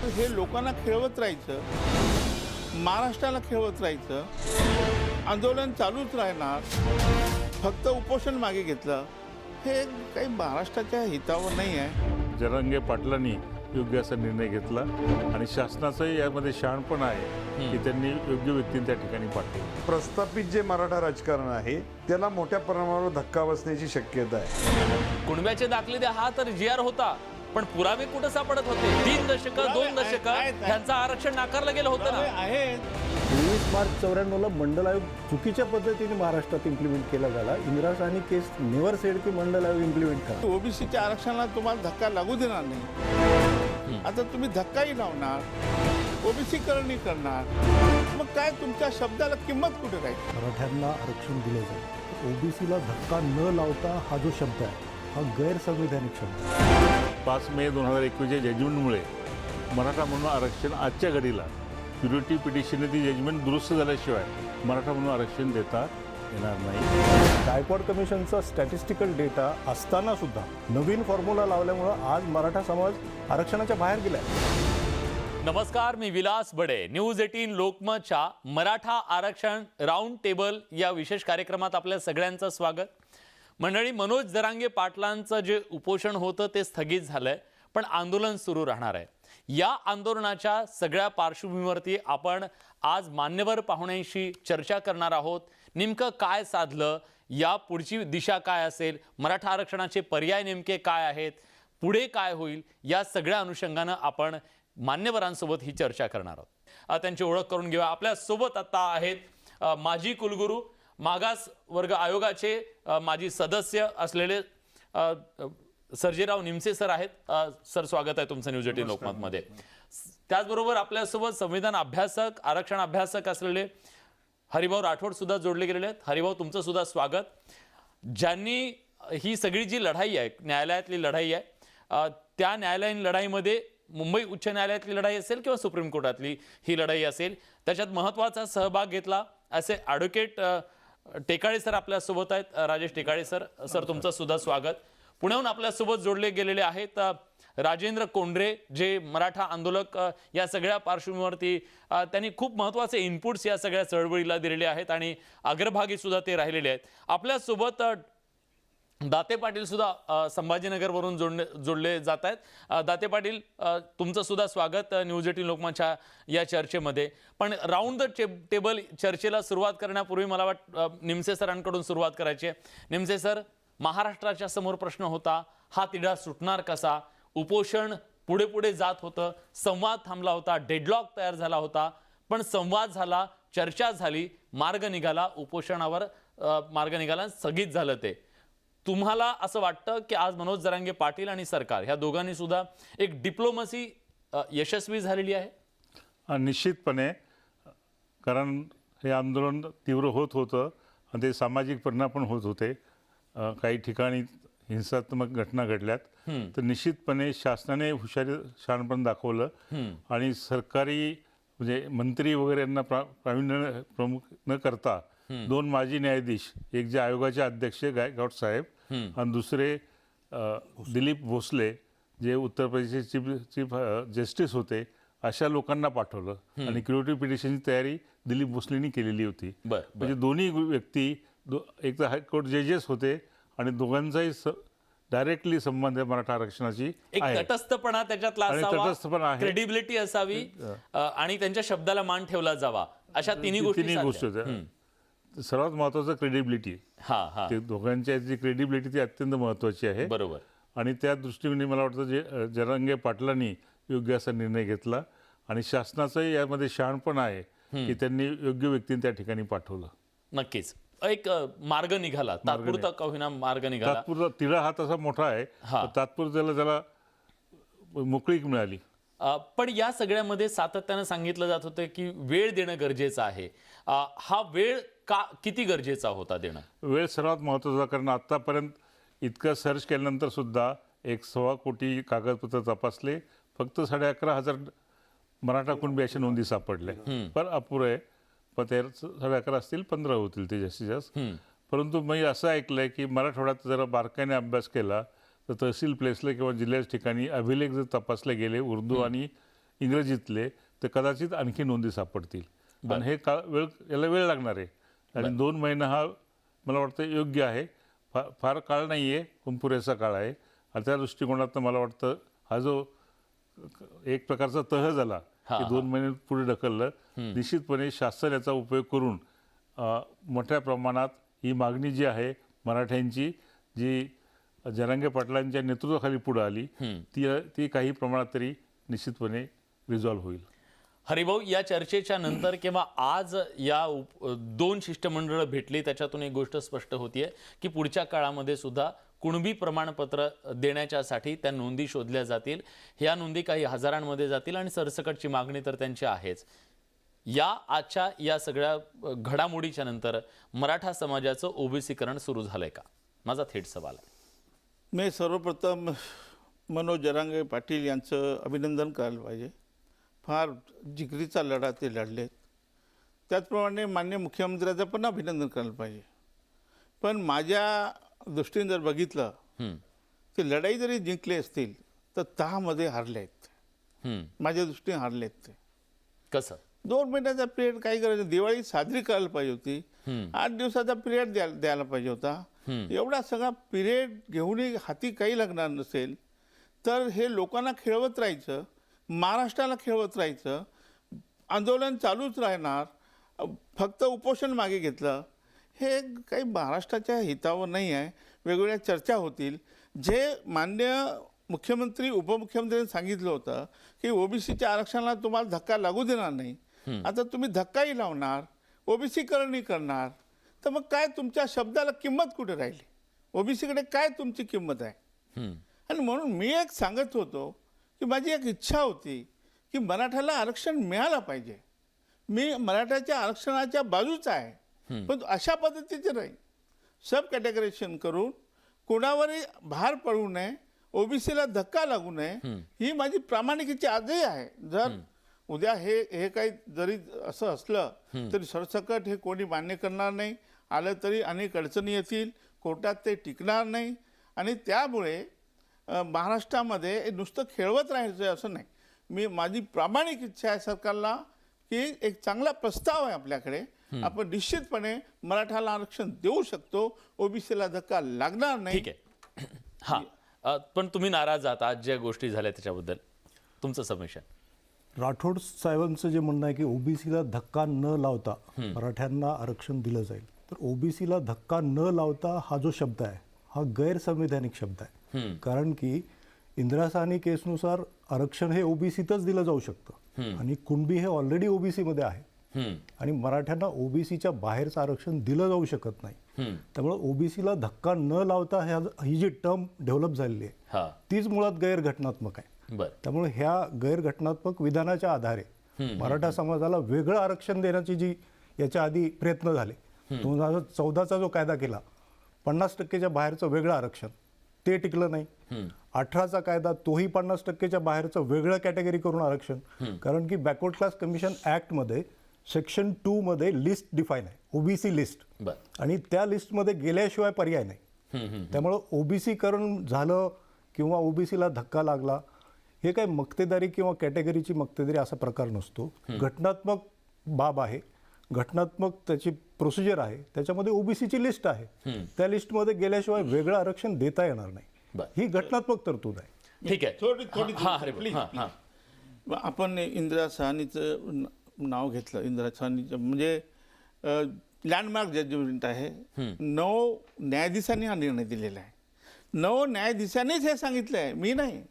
हे लोकांना खेळवत राहायचं, महाराष्ट्राला खेळवत राहायचं, आंदोलन चालूच राहणार, फक्त उपोषण मागे घेतलं, हे काही महाराष्ट्राच्या हितावर नाही आहे. जरांगे पाटलांनी योग्य असा निर्णय घेतला आणि शासनाचंही यामध्ये शहाणपण आहे की त्यांनी योग्य व्यक्तींना त्या ठिकाणी पाठवलं. प्रस्थापित जे मराठा राजकारण आहे त्याला मोठ्या प्रमाणावर धक्का बसण्याची शक्यता आहे. कुणब्याचे दाखले द्या हा तर जी आर होता, पण पुरावे कुठं सापडत होते? 3 दशक 2 दशक त्यांचं आरक्षण नाकारलं गेलं होतं ना. आहेत 23 मार्च 94ला मंडल आयोग चुकीच्या पद्धतीने महाराष्ट्रात इम्प्लिमेंट केला गेला. इंदिरा साहनी केस नेव्हर सेड की मंडल आयोग इम्प्लिमेंट करा. ओबीसीच्या आरक्षणाला तुम्हाला धक्का लागू देणार नाही. आता तुम्ही धक्काही लावणार, ओबीसी करणी करणार, मग काय तुमच्या शब्दाला किंमत कुठे राहील? मराठ्यांना आरक्षण दिलं जाईल. ओबीसीला धक्का न लावता हा जो शब्द आहे हा गैरसंवैधानिक शब्द आहे. 5 मे 2021च्या जजमेंटमुळे मराठा म्हणून आरक्षण आजच्या घडीला प्युरिटी पिटिशनने ती जजमेंट दुरुस्त झाल्याशिवाय मराठा म्हणून आरक्षण देता येणार नाही. गायकवाड कमिशनचा स्टॅटिस्टिकल डेटा असताना सुद्धा नवीन फॉर्म्युला लावल्यामुळं आज मराठा समाज आरक्षणाच्या बाहेर गेलाय. नमस्कार, मी विलास बडे. न्यूज 18 लोकमतच्या मराठा आरक्षण राऊंड टेबल या विशेष कार्यक्रमात आपल्या सगळ्यांचं स्वागत. मंडळी, मनोज जरांगे पाटलांचं जे उपोषण होतं ते स्थगित झालंय, पण आंदोलन सुरू राहणार आहे. या आंदोलनाच्या सगळ्या पार्श्वभूमीवरती आपण आज मान्यवर पाहुण्यांशी चर्चा करणार आहोत. नेमकं काय साधलं, या पुढची दिशा काय असेल, मराठा आरक्षणाचे पर्याय नेमके काय आहेत, पुढे काय होईल, या सगळ्या अनुषंगानं आपण मान्यवरांसोबत ही चर्चा करणार आहोत. त्यांची ओळख करून घेऊया. आपल्या सोबत आता आहेत माजी कुलगुरू, मागास वर्ग आयोगाचे माजी सदस्य असलेले सर्जेराव निमसे सर आहेत. सर, स्वागत आहे तुमचं न्यूज 18 लोकमतमध्ये. त्याचबरोबर आपल्यासोबत संविधान अभ्यासक, आरक्षण अभ्यासक असलेले हरिभाऊ राठोड सुद्धा जोडले गेलेले आहेत. हरिभाऊ, तुमचं सुद्धा स्वागत. ज्यांनी ही सगळी जी लढाई आहे, न्यायालयातली लढाई आहे, त्या न्यायालयीन लढाईमध्ये मुंबई उच्च न्यायालयातली लढाई असेल किंवा सुप्रीम कोर्टातली ही लढाई असेल, त्याच्यात महत्त्वाचा सहभाग घेतला असे ॲडव्होकेट टेकाळे सर आपल्यासोबत आहेत. राजेश टेकाळे सर, सर तुमचं सुद्धा स्वागत. पुण्याहून आपल्यासोबत जोडले गेलेले आहेत राजेंद्र कोंढरे, जे मराठा आंदोलक या सगळ्या पार्श्वभूमीवरती त्यांनी खूप महत्त्वाचे इनपुट्स या सगळ्या चळवळीला दिलेले आहेत आणि अग्रभागी सुद्धा ते राहिलेले आहेत. आपल्यासोबत दाते पाटील सुद्धा संभाजीनगरवरून जोडले जात आहेत. दाते पाटील, तुमचं सुद्धा स्वागत न्यूज 18 लोकमतच्या या चर्चेमध्ये. पण राऊंड द टेबल चर्चेला सुरुवात करण्यापूर्वी मला निमसे सरांकडून सुरुवात करायची आहे. निमसे सर, महाराष्ट्राच्या समोर प्रश्न होता, हा तिढा सुटणार कसा? उपोषण पुढे पुढे जात होतं, संवाद थांबला होता, डेडलॉक तयार झाला होता, पण संवाद झाला, चर्चा झाली, मार्ग निघाला, उपोषणावर मार्ग निघाला, स्थगित झालं ते. तुम्हाला असं वाटतं की आज मनोज जरांगे पाटील आणि सरकार ह्या दोघांनी सुद्धा एक डिप्लोमसी यशस्वी झालेली आहे? निश्चितपणे, कारण हे आंदोलन तीव्र होत होतं आणि ते सामाजिक परिणाम पण होत होते. काही ठिकाणी हिंसात्मक घटना घडल्यात. तर निश्चितपणे शासनाने हुशारी शहाणपण दाखवलं आणि सरकारी म्हणजे मंत्री वगैरे यांना प्रावीण्य प्रमुख न करता 2 माजी न्यायाधीश, एक जे आयोगाचे अध्यक्ष गायकवाड साहेब आणि दुसरे दिलीप भोसले, जे उत्तर प्रदेशचे चीफ जस्टिस होते, अशा लोकांना पाठवलं आणि क्युरेटिव्ह पिटिशनची तयारी दिलीप भोसलेंनी केलेली होती. म्हणजे दोन्ही व्यक्ती एक तर हायकोर्ट जजेस होते आणि दोघांचाही डायरेक्टली संबंध आहे मराठा आरक्षणाची. एक तटस्थपणा त्याच्यातला असावा, क्रेडिबिलिटी असावी आणि त्यांच्या शब्दाला मान ठेवला जावा, अशा तिन्ही गोष्टी होत्या. सर्वात महत्वाचं क्रेडिबिलिटी. ते दोघांच्या जी क्रेडिबिलिटी ती अत्यंत महत्वाची आहे. बरोबर. आणि त्या दृष्टीने मला वाटतं जे जरांगे पाटलांनी योग्य असा निर्णय घेतला आणि शासनाचंही यामध्ये शहाणपण आहे की त्यांनी योग्य व्यक्तींना त्या ठिकाणी पाठवलं. नक्कीच एक मार्ग निघाला, तात्पुरता का होईना मार्ग निघाला. तात्पुरता तिढा हा तसा मोठा आहे, तात्पुरत्याला त्याला मोकळीक मिळाली. पण या सगळ्यामध्ये सातत्यानं सांगितलं जात होतं की वेळ देणं गरजेचं आहे. हा वेळ किती गरजेचा होता देणं? वेळ सर्वात महत्त्वाचा, कारण आतापर्यंत इतकं सर्च केल्यानंतर सुद्धा 1.25 कोटी कागदपत्र तपासले, फक्त 11,500 मराठा कुणबी अशा नोंदी सापडल्या. पण अपुरं आहे. पण ते 11.5 असतील, 15 होतील ते जास्तीत जास्त. परंतु मी असं ऐकलंय की मराठवाड्यात जरा बारकाईने अभ्यास केला तर तहसील प्लेसला किंवा जिल्ह्याच्या ठिकाणी अभिलेख जर तपासले गेले उर्दू आणि इंग्रजीतले तर कदाचित आणखी नोंदी सापडतील आणि हे याला वेळ लागणार आहे आणि 2 महिना हा मला वाटतं योग्य आहे. फार काळ नाही आहे पण पुरेसा काळ आहे आणि त्या दृष्टिकोनातून मला वाटतं हा जो एक प्रकारचा तह झाला की 2 महिने पुढे ढकललं, निश्चितपणे शासन याचा उपयोग करून मोठ्या प्रमाणात ही मागणी जी आहे मराठ्यांची, जी जरांगे पाटलांच्या नेतृत्वाखाली पुढे आली, ती काही प्रमाणात तरी निश्चितपणे रिझॉल्व्ह होईल. हरिभाऊ, या चर्चेच्या नंतर किंवा आज या 2 शिष्टमंडळ भेटली, त्याच्यातून एक गोष्ट स्पष्ट होतीये की पुढच्या काळामध्ये सुद्धा कुणबी प्रमाणपत्र देण्याच्यासाठी त्या नोंदी शोधल्या जातील. ह्या नोंदी काही हजारांमध्ये जातील आणि सरसकटची मागणी तर त्यांची आहेच. आजच्या या सगळ्या घडामोडीच्या नंतर मराठा समाजाचं ओबीसीकरण सुरू झालंय का? माझा थेट सवाल आहे. मी सर्वप्रथम मनोज जरांगे पाटील यांचं अभिनंदन करायला पाहिजे. फार जिगरीचा लढा ते लढलेत. त्याचप्रमाणे माननीय मुख्यमंत्र्याचं पण अभिनंदन करायला पाहिजे. पण माझ्या दृष्टीने जर बघितलं ते लढाई जरी जिंकली असतील तर 10 मध्ये हारले आहेत. माझ्या दृष्टीने हारलेत ते. कसं? 2 महिन्याचा पिरियड काही करायचं, दिवाळी साजरी करायला पाहिजे होती, 8 दिवसाचा पिरियड द्यायला पाहिजे होता. एवढा सगळा पिरियड घेऊनही हाती काही लागणार नसेल तर हे लोकांना खेळवत राहायचं, महाराष्ट्राला खेळवत राहायचं, आंदोलन चालूच राहणार, फक्त उपोषण मागे घेतलं, हे काही महाराष्ट्राच्या हितावर नाही आहे. वेगवेगळ्या चर्चा होतील. जे माननीय मुख्यमंत्री उपमुख्यमंत्र्यांनी सांगितलं होतं की ओबीसीच्या आरक्षणाला तुम्हाला धक्का लागू देणार नाही, आता तुम्ही धक्काही लावणार, ओबीसीकरणही करणार, तर मग काय तुमच्या शब्दाला किंमत कुठे राहिली? ओबीसीकडे काय तुमची किंमत आहे? आणि म्हणून मी एक सांगत होतो की माझी एक इच्छा होती की मराठ्याला आरक्षण मिळालं पाहिजे. मी मराठ्याच्या आरक्षणाच्या बाजूचा आहे, पण अशा पद्धतीचे नाही. सब कॅटेगरायझेशन करून कोणावरही भार पडू नये, ओबीसीला धक्का लागू नये, ही माझी प्रामाणिकची आजही आहे. जर उद्या हे काही जरी असं असलं तरी सरसकट हे कोणी मान्य करणार नाही, आलं तरी अनेक अडचणी येतील, कोर्टात ते टिकणार नाही आणि त्यामुळे महाराष्ट्रामध्ये नुसतं खेळवत राहायचं असं नाही. माझी प्रामाणिक इच्छा आहे सरकारला की एक चांगला प्रस्ताव आहे आपल्याकडे, आपण निश्चितपणे मराठाला आरक्षण देऊ शकतो, ओबीसीला धक्का लागणार नाही. ठीक आहे. हां, पण तुम्ही नाराज आहात आज ज्या गोष्टी झाल्या त्याच्याबद्दल, तुमचं सबमिशन? राठोड साहेबांचं जे म्हणणं आहे की ओबीसीला धक्का न लावता मराठ्यांना आरक्षण दिलं जाईल, तर ओबीसीला धक्का न लावता हा जो शब्द आहे हा गैरसंवैधानिक शब्द आहे. कारण की इंदिरा साहनी केसनुसार आरक्षण हे ओबीसीतच दिलं जाऊ शकतं आणि कुणबी हे ऑलरेडी ओबीसी मध्ये आहे आणि मराठ्यांना ओबीसीच्या बाहेरचं आरक्षण दिलं जाऊ शकत नाही. त्यामुळे ओबीसीला धक्का न लावता ही जी टर्म डेव्हलप झालेली आहे तीच मुळात गैरघटनात्मक आहे. त्यामुळे ह्या गैरघटनात्मक विधानाच्या आधारे मराठा समाजाला वेगळं आरक्षण देण्याची जी याच्या आधी प्रयत्न झाले, 2014चा जो कायदा केला 50% बाहेरचं वेगळं आरक्षण, ते टिकलं नाही. 18चा कायदा तोही 50% बाहेरचं वेगळं कॅटेगरी करून आरक्षण, कारण की बॅकवर्ड क्लास कमिशन ऍक्टमध्ये सेक्शन 2 मध्ये लिस्ट डिफाईन आहे, ओबीसी लिस्ट, आणि त्या लिस्टमध्ये गेल्याशिवाय पर्याय नाही. त्यामुळं ओबीसीकरण झालं किंवा ओबीसीला धक्का लागला हे काय मक्तेदारी किंवा कॅटेगरीची मक्तेदारी असा प्रकार नसतो. घटनात्मक बाब आहे, घटनात्मक त्याची प्रोसिजर आहे, त्याच्यामध्ये ओबीसीची लिस्ट आहे, त्या लिस्टमध्ये गेल्याशिवाय वेगळं आरक्षण देता येणार नाही, ही घटनात्मक तरतूद आहे. ठीक आहे. थोडी आपण इंदिरा साहनीचं नाव घेतलं. इंदिरा साहनीचं म्हणजे लँडमार्क जजमेंट आहे. 9 न्यायाधीशांनी हा निर्णय दिलेला आहे. 9 न्यायाधीशांनीच हे सांगितलं आहे, मी नाही.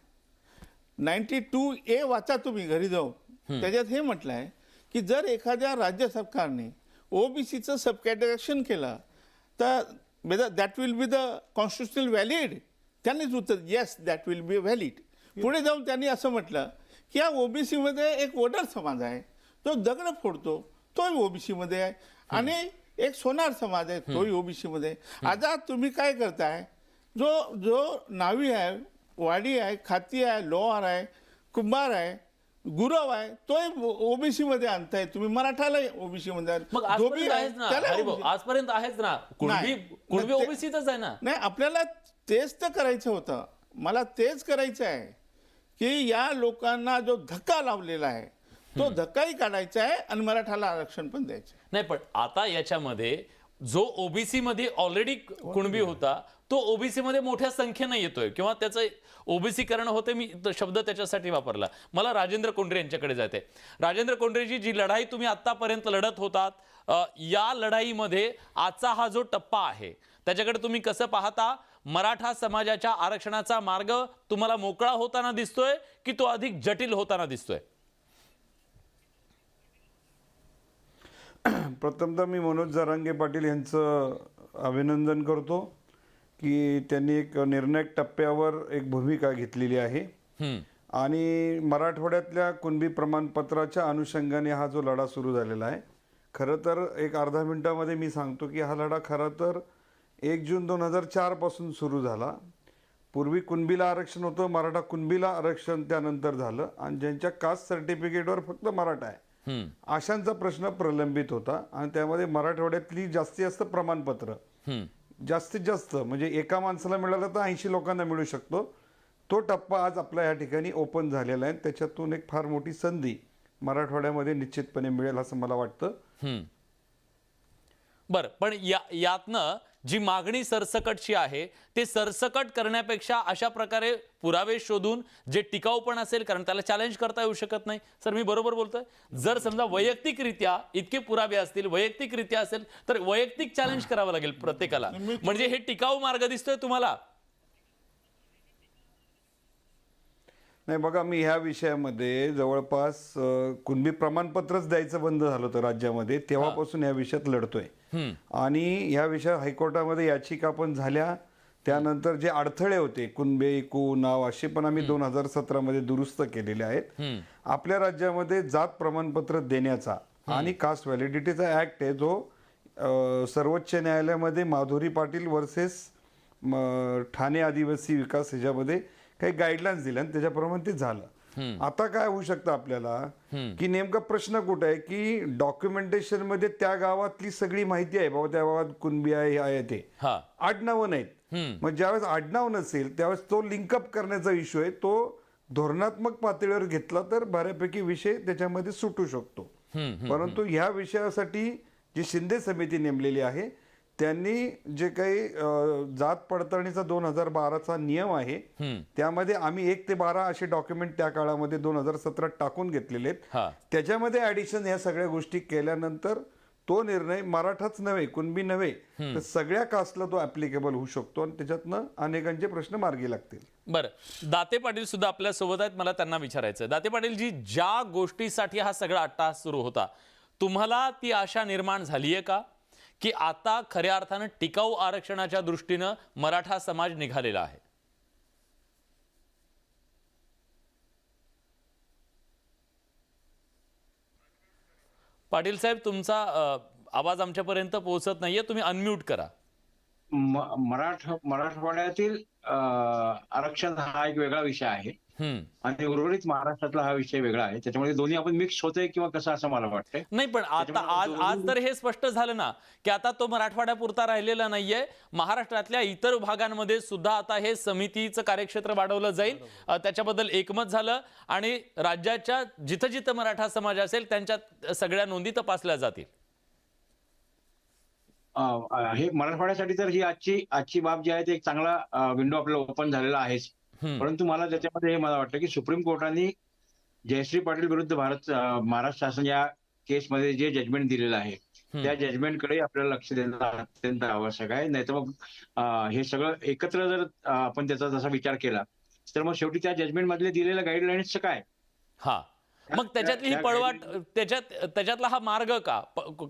92A वाचा तुम्ही घरी जाऊन, त्याच्यात हे म्हटलं आहे की जर एखाद्या राज्य सरकारने ओबीसीचं सब कॅटेगरायझेशन केलं तर that will be the constitutional valid. त्यांनीच उत्तर yes that will be valid. पुढे जाऊन त्यांनी असं म्हटलं की या ओबीसीमध्ये एक वोटर समाज आहे, तो दगड फोडतो, तोही ओबीसीमध्ये आहे, आणि एक सोनार समाज आहे, तोही ओबीसीमध्ये. आता तुम्ही काय करताय, जो नावी आहे, वाडी आहे, खाती आहे, लोहार आहे, कुंभार आहे, गुरव आहे, तोही ओबीसी मध्ये आणताय तुम्ही, मराठाला ओबीसी मध्ये. आजपर्यंत आहेच ना, कुणबी ओबीसीतच आहे ना. नाही, आपल्याला तेच तर करायचं होतं. मला तेच करायचं आहे की या लोकांना जो धक्का लावलेला आहे तो धक्काही काढायचा आहे आणि मराठाला आरक्षण पण द्यायचं आहे. नाही, पण आता याच्यामध्ये जो ओबीसी मध्ये ऑलरेडी कुणबी होता तो ओबीसी मध्ये मोठ्या संख्येने येतोय किंवा त्याचं ओबीसीकरण होते. मी तो शब्द त्याच्यासाठी वापरला. मला राजेंद्र कोंडरे यांच्याकडे जायचंय. राजेंद्र कोंडरेजी, जी लढाई तुम्ही आतापर्यंत लढत होतात, या लढाईमध्ये आजचा हा जो टप्पा आहे त्याच्याकडे तुम्ही कसं पाहता? मराठा समाजाच्या आरक्षणाचा मार्ग तुम्हाला मोकळा होताना दिसतोय की तो अधिक जटिल होताना दिसतोय? प्रथमतः मी मनोज जरांगे पाटील यांचं अभिनंदन करतो की त्यांनी एक निर्णायक टप्प्यावर एक भूमिका घेतलेली आहे आणि मराठवाड्यातल्या कुणबी प्रमाणपत्राच्या अनुषंगाने हा जो लढा सुरू झालेला आहे, खरं तर एक अर्धा मिनिटामध्ये मी सांगतो की हा लढा खरं तर 1 जून 2004 पासून सुरू झाला. पूर्वी कुणबीला आरक्षण होतं, मराठा कुणबीला आरक्षण त्यानंतर झालं आणि ज्यांच्या कास्ट सर्टिफिकेटवर फक्त मराठा आहे अशांचा प्रश्न प्रलंबित होता आणि त्यामध्ये मराठवाड्यातली जास्तीत जास्त प्रमाणपत्र जास्तीत जास्त म्हणजे एका माणसाला मिळालं तर 80 लोकांना मिळू शकतो. तो टप्पा आज आपल्या या ठिकाणी ओपन झालेला आहे. त्याच्यातून एक फार मोठी संधी मराठवाड्यामध्ये निश्चितपणे मिळेल असं मला वाटतं. बरं, पण यातनं जी मागणी सरसकटची आहे ते सरसकट करण्यापेक्षा अशा प्रकारे पुरावे शोधून जे टिकाऊ पण असेल, कारण त्याला चॅलेंज करता येऊ शकत नाही. सर, मी बरोबर बोलतोय? जर समजा वैयक्तिकरित्या इतके पुरावे असतील, वैयक्तिकरित्या असेल, तर वैयक्तिक चॅलेंज करावं लागेल प्रत्येकाला. म्हणजे हे टिकाऊ मार्ग दिसतोय तुम्हाला? नाही बघा, मी ह्या विषयामध्ये जवळपास कुणबी प्रमाणपत्रच द्यायचं बंद झालं होतं राज्यामध्ये, तेव्हापासून या विषयात लढतोय आणि ह्या विषयात हायकोर्टामध्ये याचिका पण झाल्या. त्यानंतर जे अडथळे होते कुणबे नाव असे पण आम्ही 2017 मध्ये दुरुस्त केलेले आहेत. आपल्या राज्यामध्ये जात प्रमाणपत्र देण्याचा आणि कास्ट व्हॅलिडिटीचा ऍक्ट आहे जो सर्वोच्च न्यायालयामध्ये माधुरी पाटील वर्सेस ठाणे आदिवासी विकास ह्याच्यामध्ये काही गाईडलाईन्स दिल्या आणि त्याच्याप्रमाणे ते झालं. आता काय होऊ शकतं आपल्याला की नेमका प्रश्न कुठे आहे की डॉक्युमेंटेशन मध्ये त्या गावातली सगळी माहिती आहे, बाबा त्या गावात कुणबी आहे, आहे ते आडनावं नाहीत. मग ज्यावेळेस आडनाव नसेल त्यावेळेस तो लिंकअप करण्याचा इश्यू आहे, तो धोरणात्मक पातळीवर घेतला तर बऱ्यापैकी विषय त्याच्यामध्ये सुटू शकतो. परंतु ह्या विषयासाठी जी शिंदे समिती नेमलेली आहे त्यांनी जे काही जात पडताळणीचा 2012चा नियम आहे त्यामध्ये आम्ही 1 ते 12 असे डॉक्युमेंट त्या काळामध्ये 2017 टाकून घेतलेले आहेत. त्याच्यामध्ये ऍडिशन या सगळ्या गोष्टी केल्यानंतर तो निर्णय मराठाच नव्हे, कुणबी नव्हे, तर सगळ्या कास्टला तो ऍप्लिकेबल होऊ शकतो आणि त्याच्यातनं अनेकांचे प्रश्न मार्गी लागतील. बरं, दाते पाटील सुद्धा आपल्या सोबत आहेत. मला त्यांना विचारायचं, दाते पाटील जी, ज्या गोष्टीसाठी हा सगळा अट्टाहास सुरू होता, तुम्हाला ती आशा निर्माण झालीये का की आता खऱ्या अर्थानं टिकाऊ आरक्षणाच्या दृष्टीनं मराठा समाज निघालेला आहे? पाटील साहेब, तुमचा आवाज आमच्यापर्यंत पोहोचत नाहीये, तुम्ही अनम्यूट करा. मराठवाड्यातील आरक्षण हा एक वेगळा विषय आहे आणि उर्वरित महाराष्ट्रातला हा विषय वेगळा आहे. त्याच्यामुळे दोन्ही आपण मिक्स होतोय किंवा कसं असं मला वाटतंय. नाही, पण आता आज तर हे स्पष्ट झालं ना की आता तो मराठवाड्यापुरता राहिलेला नाहीये, महाराष्ट्रातल्या इतर भागांमध्ये सुद्धा आता हे समितीचं कार्यक्षेत्र वाढवलं जाईल. त्याच्याबद्दल एकमत झालं आणि राज्याच्या जिथं जिथं मराठा समाज असेल त्यांच्यात सगळ्या नोंदी तपासल्या जातील. हे मराठवाड्यासाठी तर ही आजची बाब जी आहे ते एक चांगला विंडो आपल्याला ओपन झालेला आहेच. परंतु मला त्याच्यामध्ये हे मला वाटतं की सुप्रीम कोर्टाने जयश्री पाटील विरुद्ध महाराष्ट्र शासन या केसमध्ये जे जजमेंट दिलेलं आहे त्या जजमेंटकडे आपल्याला लक्ष देणं अत्यंत आवश्यक आहे. नाही तर मग हे सगळं एकत्र जर आपण त्याचा जसा विचार केला तर मग शेवटी त्या जजमेंट मधले दिलेल्या गाईडलाईन्सचं काय? मग त्याच्यातली ही पळवाट, त्याच्यातला हा मार्ग का?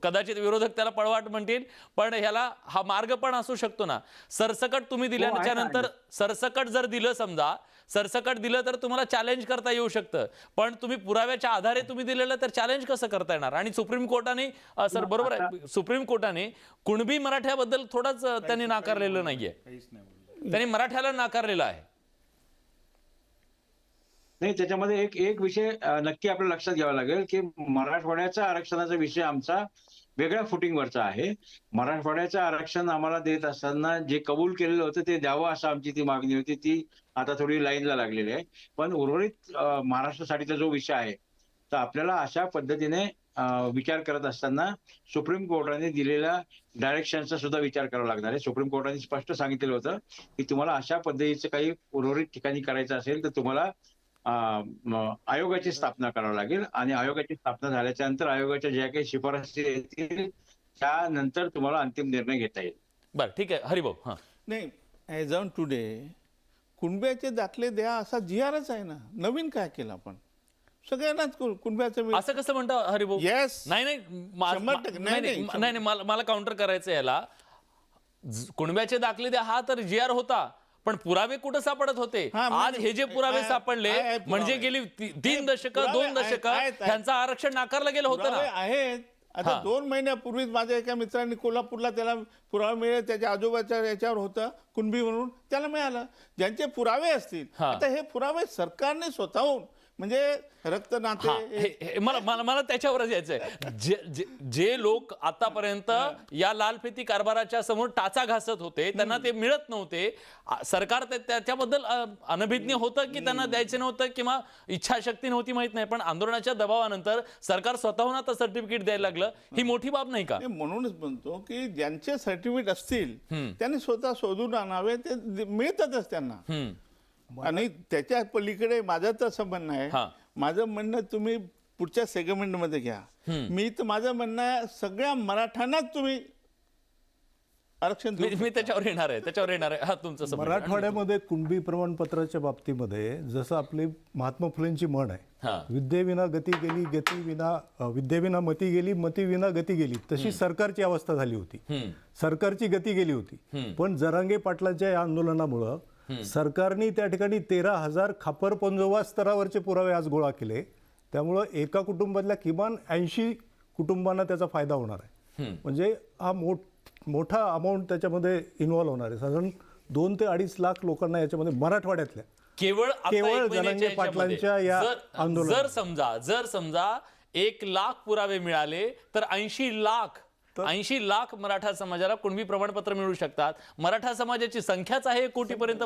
कदाचित विरोधक त्याला पळवाट म्हणतील, पण ह्याला हा मार्ग पण असू शकतो ना. सरसकट तुम्ही दिल्याच्या नंतर, सरसकट जर दिलं, समजा सरसकट दिलं तर तुम्हाला चॅलेंज करता येऊ शकतं, पण तुम्ही पुराव्याच्या आधारे तुम्ही दिलेलं तर चॅलेंज कसं करता येणार? आणि सुप्रीम कोर्टाने, सर बरोबर आहे, सुप्रीम कोर्टाने कुणबी मराठ्याबद्दल थोडंच त्यांनी नाकारलेलं नाहीये, त्यांनी मराठ्याला नाकारलेलं आहे. नाही, त्याच्यामध्ये एक विषय नक्की आपल्या लक्षात घ्यावा लागेल की मराठवाड्याचा आरक्षणाचा विषय आमचा वेगळ्या फुटिंगवरचं आहे. मराठवाड्याचं आरक्षण आम्हाला देत असताना जे कबूल केलेलं होतं ते द्यावं असं आमची ती मागणी होती. ती आता थोडी लाईनला लागलेली आहे. पण उर्वरित महाराष्ट्रासाठीचा जो विषय आहे, तर आपल्याला अशा पद्धतीने विचार करत असताना सुप्रीम कोर्टाने दिलेल्या डायरेक्शनचा सुद्धा विचार करावा लागणार आहे. सुप्रीम कोर्टाने स्पष्ट सांगितलेलं होतं की तुम्हाला अशा पद्धतीचं काही उर्वरित ठिकाणी करायचं असेल तर तुम्हाला आयोगाची स्थापना करावी लागेल आणि आयोगाची स्थापना झाल्याच्या नंतर आयोगाच्या ज्या काही शिफारसी येतील त्यानंतर तुम्हाला अंतिम निर्णय घेता येईल. बरं ठीक आहे हरिभाऊ. हां नाही, ॲज ऑन टुडे कुणब्याचे दाखले द्या असा GRच आहे ना. नवीन काय केलं आपण? सगळ्यांनाच कुणब्याचं असं कसं म्हणता हरिभाऊ? Yes. नाही नाही मा- 100% नाही नाही नाही, मला काउंटर करायचं याला. कुणब्याचे दाखले द्या हा तर GR होता, पण पुरावे कुठं सापडत होते? हा, आज हे जे पुरावे सापडले आहे पुरावे. म्हणजे गेली 3 दशकं पुरावे 2 दशकं आहेत. त्यांचं आरक्षण नाकारलं गेलं होतं पुरावे ना. आहेत. आता 2 महिन्यापूर्वीच माझ्या एका मित्रांनी कोल्हापूरला त्याला पुरावा मिळेल, त्याच्या आजोबाच्या याच्यावर होतं कुणबी म्हणून, त्याला मिळालं. ज्यांचे पुरावे असतील, हा. आता हे पुरावे सरकारने स्वतःहून म्हणजे रक्त हा, नाते मला त्याच्यावरच यायचंय. जे लोक आतापर्यंत या लालफिती कारभाराच्या समोर टाचा घासत होते त्यांना ते मिळत नव्हते. सरकार त्याच्याबद्दल अनभिज्ञ होतं की त्यांना द्यायचं नव्हतं किंवा इच्छाशक्ती नव्हती माहित नाही, पण आंदोलनाच्या दबावानंतर सरकार स्वतःहून आता सर्टिफिकेट द्यायला लागलं. ही मोठी बाब नाही का? म्हणूनच म्हणतो की ज्यांचे सर्टिफिकेट असतील त्यांनी स्वतः शोधून आणावे, ते मिळतातच त्यांना. आणि त्याच्या पलीकडे माझं तर असं म्हणणं आहे, हा. माझं म्हणणं तुम्ही पुढच्या सेगमेंटमध्ये घ्या. मी तर माझं म्हणणं आहे सगळ्या मराठ्यांनाच तुम्ही आरक्षण देऊ. मी त्याच्यावर येणार आहे. हा तुमचं समजलं. मराठवाड्यामध्ये कुणबी प्रमाणपत्राच्या बाबतीमध्ये जसं आपली महात्मा फुलेंची म्हण हा. आहे, विद्येविना गती गेली, विद्येविना मती गेली, मतीविना गती गेली, तशी सरकारची अवस्था झाली होती. सरकारची गती गेली होती. पण जरांगे पाटलांच्या या आंदोलनामुळं सरकारने त्या ठिकाणी 13,000 खापर पंजोबा स्तरावरचे पुरावे आज गोळा केले. त्यामुळं एका कुटुंबातल्या किमान 80 कुटुंबांना त्याचा फायदा होणार आहे. म्हणजे हा मोठा अमाऊंट त्याच्यामध्ये इन्व्हॉल्व होणार आहे. साधारण 2 ते 2.5 लाख लोकांना याच्यामध्ये मराठवाड्यातल्या केवळ आता केवळ एक महिन्याच्या जरांगे याच्यामध्ये पाटलांच्या या आंदोलनात. जर समजा 1 लाख पुरावे मिळाले तर 80 लाख मराठा समाजाला कुणबी प्रमाणपत्र मिळू शकतात. मराठा समाजाची संख्याच आहे 1 कोटीपर्यंत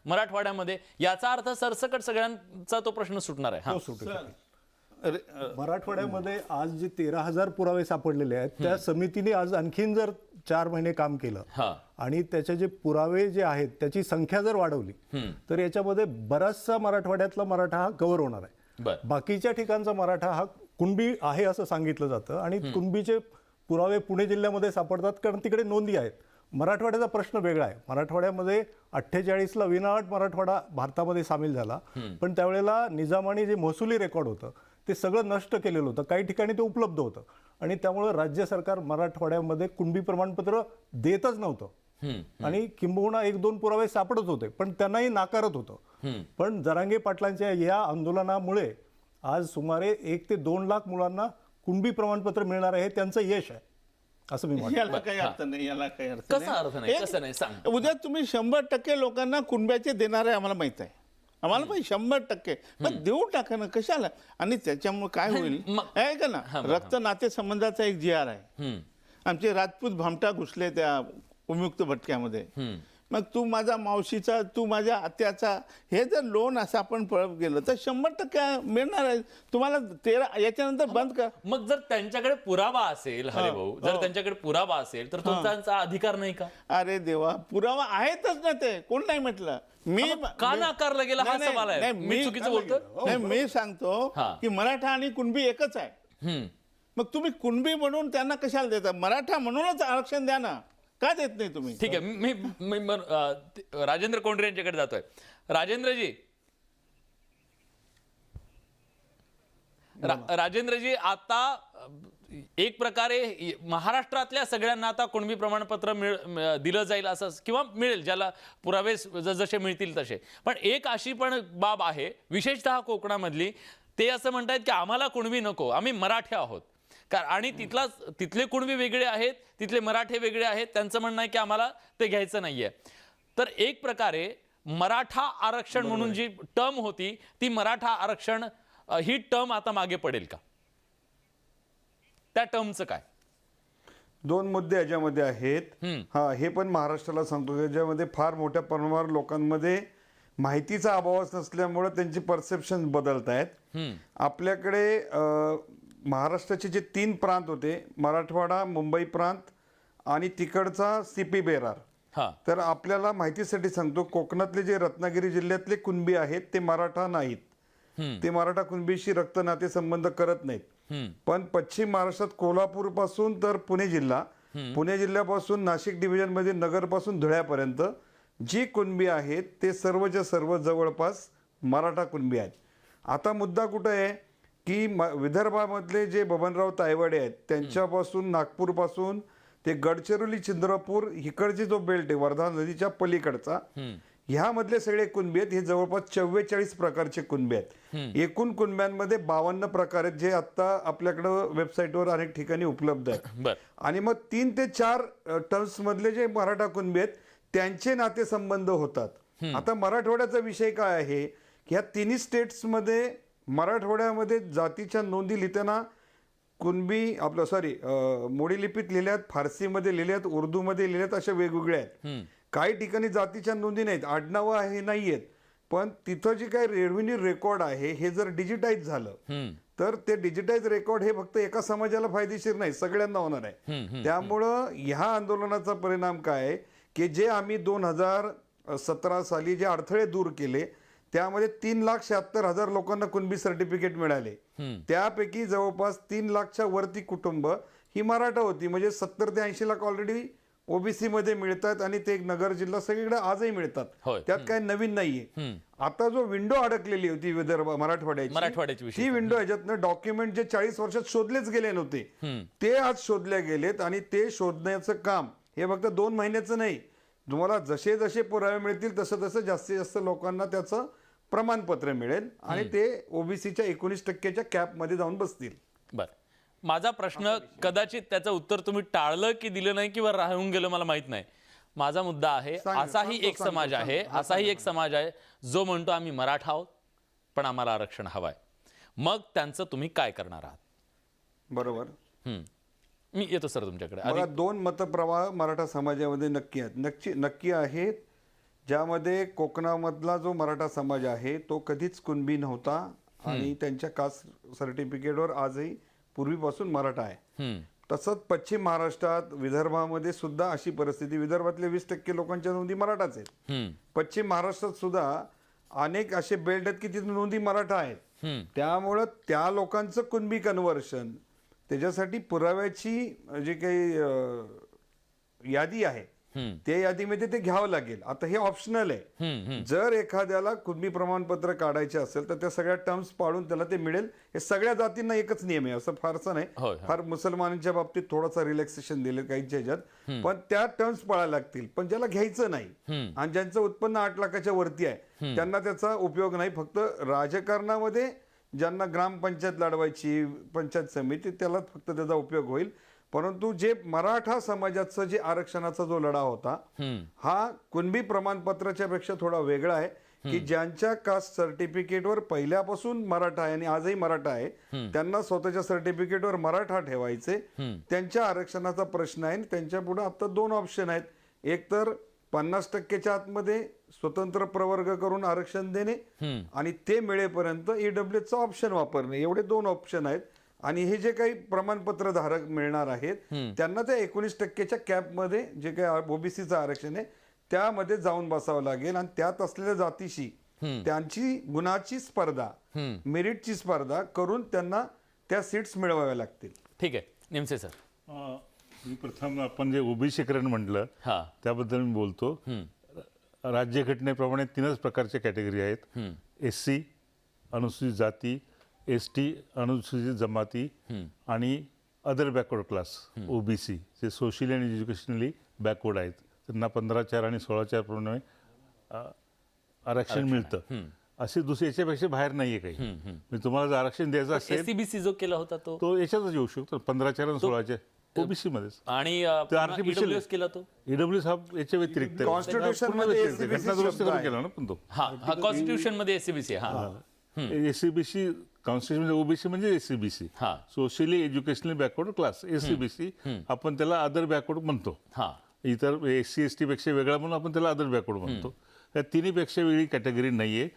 मराठवाड्यामध्ये. याचा अर्थ सरसकट सगळ्यांचा तो प्रश्न सुटणार आहे. तो सुटू शकेल. मराठवाड्यामध्ये आज जे 13,000 पुरावे सापडलेले आहेत त्या समितीने आज आणखीन जर 4 महिने काम केलं हा. आणि त्याचे जे पुरावे जे आहेत त्याची संख्या जर वाढवली तर याच्यामध्ये बराचसा मराठवाड्यातला मराठा हा कव्हर होणार आहे. बरं. बाकीच्या ठिकाणचा मराठा हा कुणबी आहे असं सांगितलं जातं आणि कुणबीचे पुरावे पुणे जिल्ह्यामध्ये सापडतात कारण तिकडे नोंदी आहेत. मराठवाड्याचा प्रश्न वेगळा आहे. मराठवाड्यामध्ये 48ला विनाअट मराठवाडा भारतामध्ये सामील झाला, पण त्यावेळेला निजामाने जे महसुली रेकॉर्ड होतं ते सगळं नष्ट केलेलं होतं. काही ठिकाणी ते उपलब्ध होतं आणि त्यामुळं राज्य सरकार मराठवाड्यामध्ये कुणबी प्रमाणपत्र देतच नव्हतं आणि किंबहुना 1-2 पुरावे सापडत होते पण त्यांनाही नाकारत होतं. पण जरांगे पाटलांच्या या आंदोलनामुळे आज सुमारे 1 ते 2 लाख मुलांना कुणबी प्रमाणपत्र मिळणार आहे. त्यांचं यश आहे असं मी म्हणतो. याला काही अर्थ नाही, याला काही अर्थ कसा अर्थ नाही? कसं नाही सांग. उद्या तुम्ही 100% लोकांना कुणब्याचे देणार आहे आम्हाला माहित आहे. आम्हाला पण 100%. पण देऊ टाका ना, कशाला? आणि त्याच्यामुळे काय होईल आहे का ना, रक्त नाते संबंधाचा एक GR आहे. आमचे राजपूत भामटा घुसले त्या उमुक्त भटक्यामध्ये. मग तू माझा मावशीचा, तू माझ्या आत्याचा, हे जर लोन असं आपण पळत गेलं तर 100% मिळणार आहे तुम्हाला. 13 याच्यानंतर बंद कर. मग जर त्यांच्याकडे पुरावा असेल हरिभाऊ, जर त्यांच्याकडे पुरावा असेल तर तो त्यांचा अधिकार नाही का? अरे देवा, पुरावा आहेतच ना, ते कोण नाही म्हटलं. मी का नाकारला गेला हा सवाल आहे. मी चुकीचं बोलतो? नाही, मी सांगतो हा. की मराठा आणि कुणबी एकच आहे. मग तुम्ही कुणबी म्हणून त्यांना कशाला देता? मराठा म्हणूनच आरक्षण द्या ना, का देत नाही तुम्ही? ठीक आहे, मी राजेंद्र कोंडरे यांच्याकडे जातोय. राजेंद्रजी, राजेंद्रजी, आता एक प्रकारे महाराष्ट्रातल्या सगळ्यांना आता कुणबी प्रमाणपत्र दिलं जाईल असं किंवा मिळेल, ज्याला पुरावे जसे मिळतील तसे. पण एक अशी पण बाब आहे विशेषतः कोकणामधली, ते असं म्हणतात की आम्हाला कुणबी नको, आम्ही मराठी आहोत. आणि तिथले कुणबी वेगळे आहेत, तिथले मराठे वेगळे आहेत. त्यांचं म्हणणं आहे की आम्हाला ते घ्यायचं नाहीये. तर एक प्रकारे मराठा आरक्षण म्हणून जी टर्म होती ती मराठा आरक्षण ही टर्म आता मागे पडेल का? त्या टर्मचं काय? दोन मुद्दे याच्यामध्ये आहेत. हा, हे पण महाराष्ट्राला सांगतो, याच्यामध्ये फार मोठ्या प्रमाणावर लोकांमध्ये माहितीचा अभावच नसल्यामुळे त्यांची परसेप्शन बदलत आहेत. आपल्याकडे महाराष्ट्राचे जे 3 प्रांत होते, मराठवाडा, मुंबई प्रांत आणि तिकडचा सीपी बेरार. हा तर आपल्याला माहितीसाठी सांगतो, कोकणातले जे रत्नागिरी जिल्ह्यातले कुणबी आहेत ते मराठा नाहीत. ते मराठा कुणबीशी रक्त नाते संबंध करत नाहीत. पण पश्चिम महाराष्ट्रात कोल्हापूर पासून तर पुणे जिल्हा, पुणे जिल्ह्यापासून नाशिक डिव्हिजन मध्ये नगर पासून धुळ्यापर्यंत जी कुणबी आहेत ते सर्वच्या सर्व जवळपास मराठा कुणबी आहेत. आता मुद्दा कुठं आहे की विदर्भामधले जे बबनराव तायवाडे आहेत त्यांच्यापासून नागपूरपासून ते गडचिरोली, चंद्रपूर इकडचे जो बेल्ट आहे वर्धा नदीच्या पलीकडचा, ह्यामधले सगळे कुणबी आहेत. हे जवळपास 44 प्रकारचे कुणबी आहेत. एकूण कुणब्यांमध्ये 52 प्रकार आहेत, जे आता आपल्याकडं वेबसाईटवर अनेक ठिकाणी उपलब्ध आहेत. आणि मग 3 ते 4 टर्म्स मधले जे मराठा कुणबी आहेत त्यांचे नातेसंबंध होतात. आता मराठवाड्याचा विषय काय आहे की ह्या तिन्ही स्टेट्समध्ये मराठवाड्यामध्ये जातीच्या नोंदी लिहिताना कुणबी मोडी लिपीत लिहिल्यात, फारसीमध्ये लिहिल्यात, उर्दूमध्ये लिहिल्यात, अशा वेगवेगळ्या आहेत. काही ठिकाणी जातीच्या नोंदी नाहीत, आडनावं आहे नाही आहेत, पण तिथं जे काही रेव्हेन्यू रेकॉर्ड आहे हे जर डिजिटाईज झालं तर ते डिजिटाईज रेकॉर्ड हे फक्त एका समाजाला फायदेशीर नाही, सगळ्यांना होणार आहे. त्यामुळं ह्या आंदोलनाचा परिणाम काय आहे की जे आम्ही 2017 साली जे अडथळे दूर केले त्यामध्ये 3,76,000 लोकांना कुणबी सर्टिफिकेट मिळाले. त्यापैकी जवळपास 3 लाखच्या वरती कुटुंब ही मराठा होती. म्हणजे 70 ते 80 लाख ऑलरेडी ओबीसी मध्ये मिळतात आणि ते नगर जिल्हा सगळीकडे आजही मिळतात. त्यात काही नवीन नाहीये. आता जो विंडो अडकलेली होती विदर्भ मराठवाड्याची ती विंडो ह्याच्यातनं डॉक्युमेंट जे 40 वर्षात शोधलेच गेले नव्हते ते आज शोधले गेलेत. आणि ते शोधण्याचं काम हे फक्त 2 महिन्याचं नाही, तुम्हाला जसे जसे पुरावे मिळतील तसं तसं जास्तीत जास्त लोकांना त्याचं प्रमाणपत्र मिळेल आणि ते ओबीसीच्या 19% कॅपमध्ये जाऊन बसतील. बरं, माझा प्रश्न कदाचित त्याचं उत्तर तुम्ही टाळलं की दिलं नाही किंवा राहून गेलं मला माहित नाही. माझा मुद्दा आहे, असाही एक समाज आहे जो म्हणतो आम्ही मराठा आहोत पण आम्हाला आरक्षण हवंय. मग त्यांचं तुम्ही काय करणार आहात? बरोबर. मी येतो सर तुमच्याकडे. मला 2 मतप्रवाह मराठा समाजामध्ये नक्की आहेत. ज्यामध्ये कोकणामधला जो मराठा समाज आहे तो कधीच कुणबी नव्हता आणि त्यांच्या कास्ट सर्टिफिकेटवर आजही पूर्वीपासून मराठा आहे. तसंच पश्चिम महाराष्ट्रात, विदर्भामध्ये सुद्धा अशी परिस्थिती, विदर्भातले 20% लोकांच्या नोंदी मराठाच आहेत. पश्चिम महाराष्ट्रात सुद्धा अनेक असे बेल्ट आहेत की तिथे नोंदी मराठा आहेत. त्यामुळं त्या लोकांचं कुणबी कन्व्हर्शन, त्याच्यासाठी पुराव्याची जी काही यादी आहे त्या यादीमध्ये ते घ्यावं लागेल. आता हे ऑप्शनल आहे. जर एखाद्याला कुणबी प्रमाणपत्र काढायचे असेल तर त्या सगळ्या टर्म्स पाळून त्याला ते मिळेल. हे सगळ्या जातींना एकच नियम आहे असं फारसं नाही. फार मुसलमानांच्या बाबतीत थोडासा रिलॅक्सेशन दिले काहींच्या ह्याच्यात, पण त्या टर्म्स पाळायला लागतील. पण ज्याला घ्यायचं नाही आणि ज्यांचं उत्पन्न 8 लाखाच्या वरती आहे त्यांना त्याचा उपयोग नाही. फक्त राजकारणामध्ये ज्यांना ग्रामपंचायत लढवायची, पंचायत समिती, त्याला फक्त त्याचा उपयोग होईल. परंतु जे मराठा समाजाचं जे आरक्षणाचा जो लढा होता हा कुणबी प्रमाणपत्राच्या पेक्षा थोडा वेगळा आहे की ज्यांच्या कास्ट सर्टिफिकेटवर पहिल्यापासून मराठा आहे आणि आजही मराठा आहे त्यांना स्वतःच्या सर्टिफिकेटवर मराठा ठेवायचे. त्यांच्या आरक्षणाचा प्रश्न आहे. त्यांच्या पुढे आता 2 ऑप्शन आहेत. एक तर 50%च्या आतमध्ये स्वतंत्र प्रवर्ग करून आरक्षण देणे आणि ते मिळेपर्यंत ईडब्ल्यूचा ऑप्शन वापरणे, एवढे 2 ऑप्शन आहेत. आणि हे जे काही प्रमाणपत्र धारक मिळणार आहेत त्यांना त्या 19%च्या कॅपमध्ये जे काही ओबीसीचं आरक्षण आहे त्यामध्ये जाऊन बसावं लागेल आणि त्यात असलेल्या जातीशी त्यांची गुणाची स्पर्धा, मेरिटची स्पर्धा करून त्यांना त्या सीट्स मिळवाव्या लागतील. ठीक आहे, निमसे सर. मी प्रथम आपण जे ओबीसीकरण म्हटलं त्याबद्दल मी बोलतो. राज्यघटनेप्रमाणे 3च प्रकारच्या कॅटेगरी आहेत. SC अनुसूचित जाती, ST अनुसूचित जमाती आणि अदर बॅकवर्ड क्लास OBC जे सोशली आणि एज्युकेशनली बॅकवर्ड आहेत. त्यांना 15/4 आणि 16/4 प्रमाणे आरक्षण मिळतं. असे दुसरे याच्यापेक्षा बाहेर नाहीये काही. म्हणजे तुम्हाला जर आरक्षण द्यायचं असेल SCBC जो केला होता तो याच्यातच येऊ शकतो. 15/4 आणि 16/4 OBC मध्येच. आणि आर्टिफिशियल केला तो EWS हा याच्या व्यतिरिक्त कॉन्स्टिट्यूशन मध्ये घटना दुरुस्त करून केला ना पण तो. हा कॉन्स्टिट्यूशन मध्ये SCBC. एससीबीसी कॉन्स्टिट्यूशन ओबीसी म्हणजे एससीबीसी, हा. Socially educationally backward class, SCBC आपण त्याला अदर बॅकवर्ड म्हणतो. हा. इतर एससी एसटी पेक्षा वेगळा म्हणून आपण त्याला अदर बॅकवर्ड म्हणतो. त्या तिन्हीपेक्षा वेगळी कॅटेगरी नाहीये.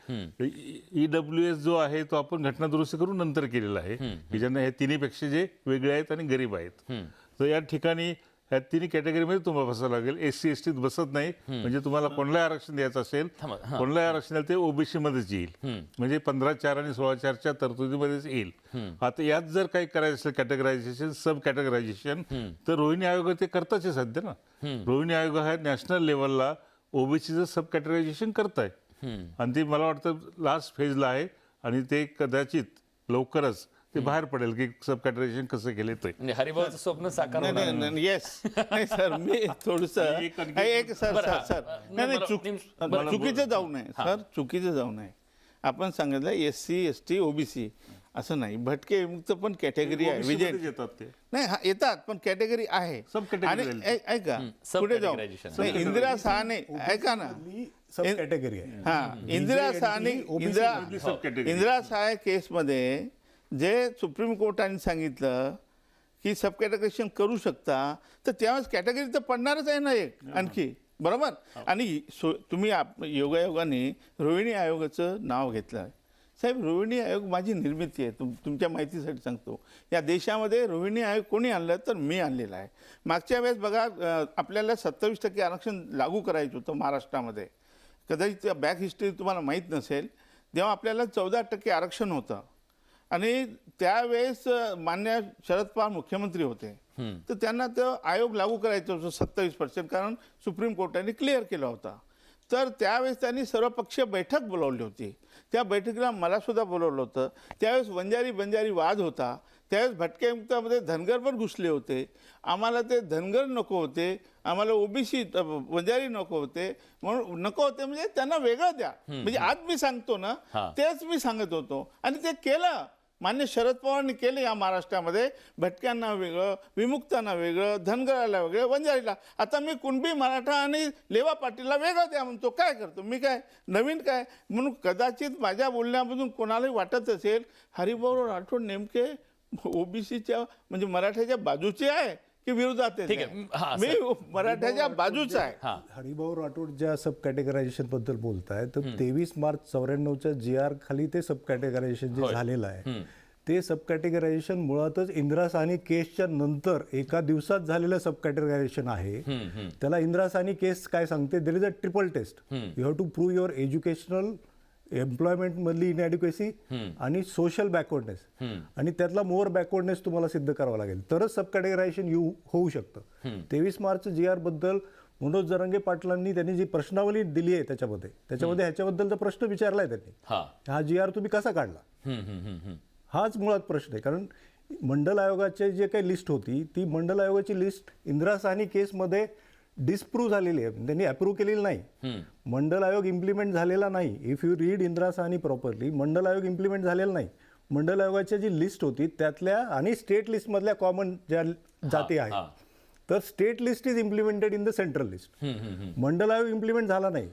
ईडब्ल्यूएस जो आहे तो आपण घटना दुरुस्ती करून नंतर केलेला आहे, की ज्यांना हे तिन्हीपेक्षा जे वेगळे आहेत आणि गरीब आहेत. तर या ठिकाणी ह्या तिन्ही कॅटेगरीमध्ये तुम्हाला बसावं लागेल. एससी एसटीत बसत नाही. म्हणजे तुम्हाला कोणालाही आरक्षण द्यायचं असेल, कोणालाही आरक्षण द्यायला ते ओबीसी मध्येच येईल. म्हणजे 15(4) आणि 16(4)च्या तरतुदीमध्येच येईल. आता यात जर काही करायचं असेल कॅटेगरायझेशन, सब कॅटेगरायझेशन, तर रोहिणी आयोग ते करताच आहे सध्या ना. रोहिणी आयोग हा नॅशनल लेवलला ओबीसीचं सब कॅटेगरायझेशन करताय आणि ते मला वाटतं लास्ट फेजला आहे आणि ते कदाचित लवकरच ते बाहेर पडेल की सब कॅटेगरायझेशन कसं केले ते. म्हणजे हरिभाऊचं स्वप्न साकार होणार. नाही येस नाही सर, मी थोडस एक सर बरं, सर सर हा. नाही नाही बरं, चुकीचं जाऊ नये सर, चुकीचं जाऊ नये. आपण सांगितलं एससी एसटी ओबीसी असं नाही, भटके विमुक्त पण कॅटेगरी आहे. OBC विजय मध्येच येतात ते. नाही हा येतात पण कॅटेगरी आहे. सब category आणि आहे. ऐका सब पुढे जाऊ. categorization. नाही, इंदिरा सहाने ऐका ना, सब कॅटेगरी आहे. हा इंदिरा सहाने इंदिरा सहाय केसमध्ये जे सुप्रीम कोर्टाने सांगितलं की सब कॅटेगरायझेशन करू शकता, तर त्यावेळेस कॅटेगरी तर पडणारच आहे ना एक आणखी, बरोबर. आणि तुम्ही योगायोगाने रोहिणी आयोगाचं नाव घेतलं आहे. साहेब, रोहिणी आयोग माझी निर्मिती आहे. तुमच्या माहितीसाठी सांगतो, या देशामध्ये रोहिणी आयोग कोणी आणलं तर मी आणलेला आहे. मागच्या वेळेस बघा, आपल्याला 27% आरक्षण लागू करायचं होतं महाराष्ट्रामध्ये. कदाचित बॅक हिस्ट्री तुम्हाला माहीत नसेल, तेव्हा आपल्याला 14% आरक्षण होतं आणि त्यावेळेस मान्य शरद पवार मुख्यमंत्री होते. तर त्यांना तो आयोग लागू करायचं होतं 27%, कारण सुप्रीम कोर्टाने क्लिअर केला होता. तर त्यावेळेस त्यांनी सर्वपक्षीय बैठक बोलावली होती. त्या बैठकीला मला सुद्धा बोलवलं होतं. त्यावेळेस वंजारी बंजारी वाद होता. त्यावेळेस भटक्यामुक्तामध्ये धनगर पण घुसले होते. आम्हाला ते धनगर नको होते, आम्हाला ओबीसी वंजारी नको होते, म्हणून नको होते म्हणजे त्यांना वेगळं द्या. म्हणजे आज मी सांगतो ना, तेच मी सांगत होतो आणि ते केलं. मान्य शरद पवारांनी केले या महाराष्ट्रामध्ये. भटक्यांना वेगळं, विमुक्तांना वेगळं, धनगराला वेगळं, वंजारीला. आता मी कुणबी, मराठा आणि लेवा पाटीलला वेगळं द्या म्हणतो. काय करतो मी? काय नवीन काय? म्हणून कदाचित माझ्या बोलण्यामधून कोणालाही वाटत असेल हरिभाऊ राठोड नेमके ओबीसीच्या म्हणजे मराठ्याच्या बाजूचे आहे की विरोधात आहे. ठीक आहे. हा, मी मराठ्याच्या बाजूचा आहे. हरिभाऊ राठोड ज्या सब कॅटेगरायझेशन बद्दल बोलताय, तर 23 मार्च 94च्या GR खाली ते सब कॅटेगरायझेशन जे झालेलं आहे, ते सब कॅटेगरायझेशन मुळातच इंदिरा साहनी केसच्या नंतर एका दिवसात झालेलं सब कॅटेगरायझेशन आहे. त्याला इंदिरा साहनी केस काय सांगते, there is a triple test. You have to prove your educational, employment मधली इनएड्युकेसी आणि सोशल बॅकवर्डनेस, आणि त्यातला मोर बॅकवर्डनेस तुम्हाला सिद्ध करावा लागेल, तरच सब कॅटेगरायझेशन होऊ शकतं. 23 मार्च GR बद्दल मनोज जरांगे पाटलांनी त्यांनी जी प्रश्नावली दिली आहे त्याच्यामध्ये ह्याच्याबद्दलचा प्रश्न विचारलाय त्यांनी. हा GR तुम्ही कसा काढला, हाच मुळात प्रश्न आहे. कारण मंडल आयोगाचे जे काही लिस्ट होती, ती मंडल आयोगाची लिस्ट इंदिरा साहनी केसमध्ये डिस्प्रूव्ह झालेली आहे, त्यांनी अप्रूव्ह केलेली नाही. मंडल आयोग इम्प्लिमेंट झालेला नाही. If you read Indira Sawhney properly, Mandal आयोग इम्प्लिमेंट झालेला नाही. मंडल आयोगाची जी लिस्ट होती त्यातल्या आणि स्टेट लिस्टमधल्या कॉमन ज्या जाती आहेत, तर state list is implemented in the central list. Mandal आयोग इम्प्लिमेंट झाला नाही.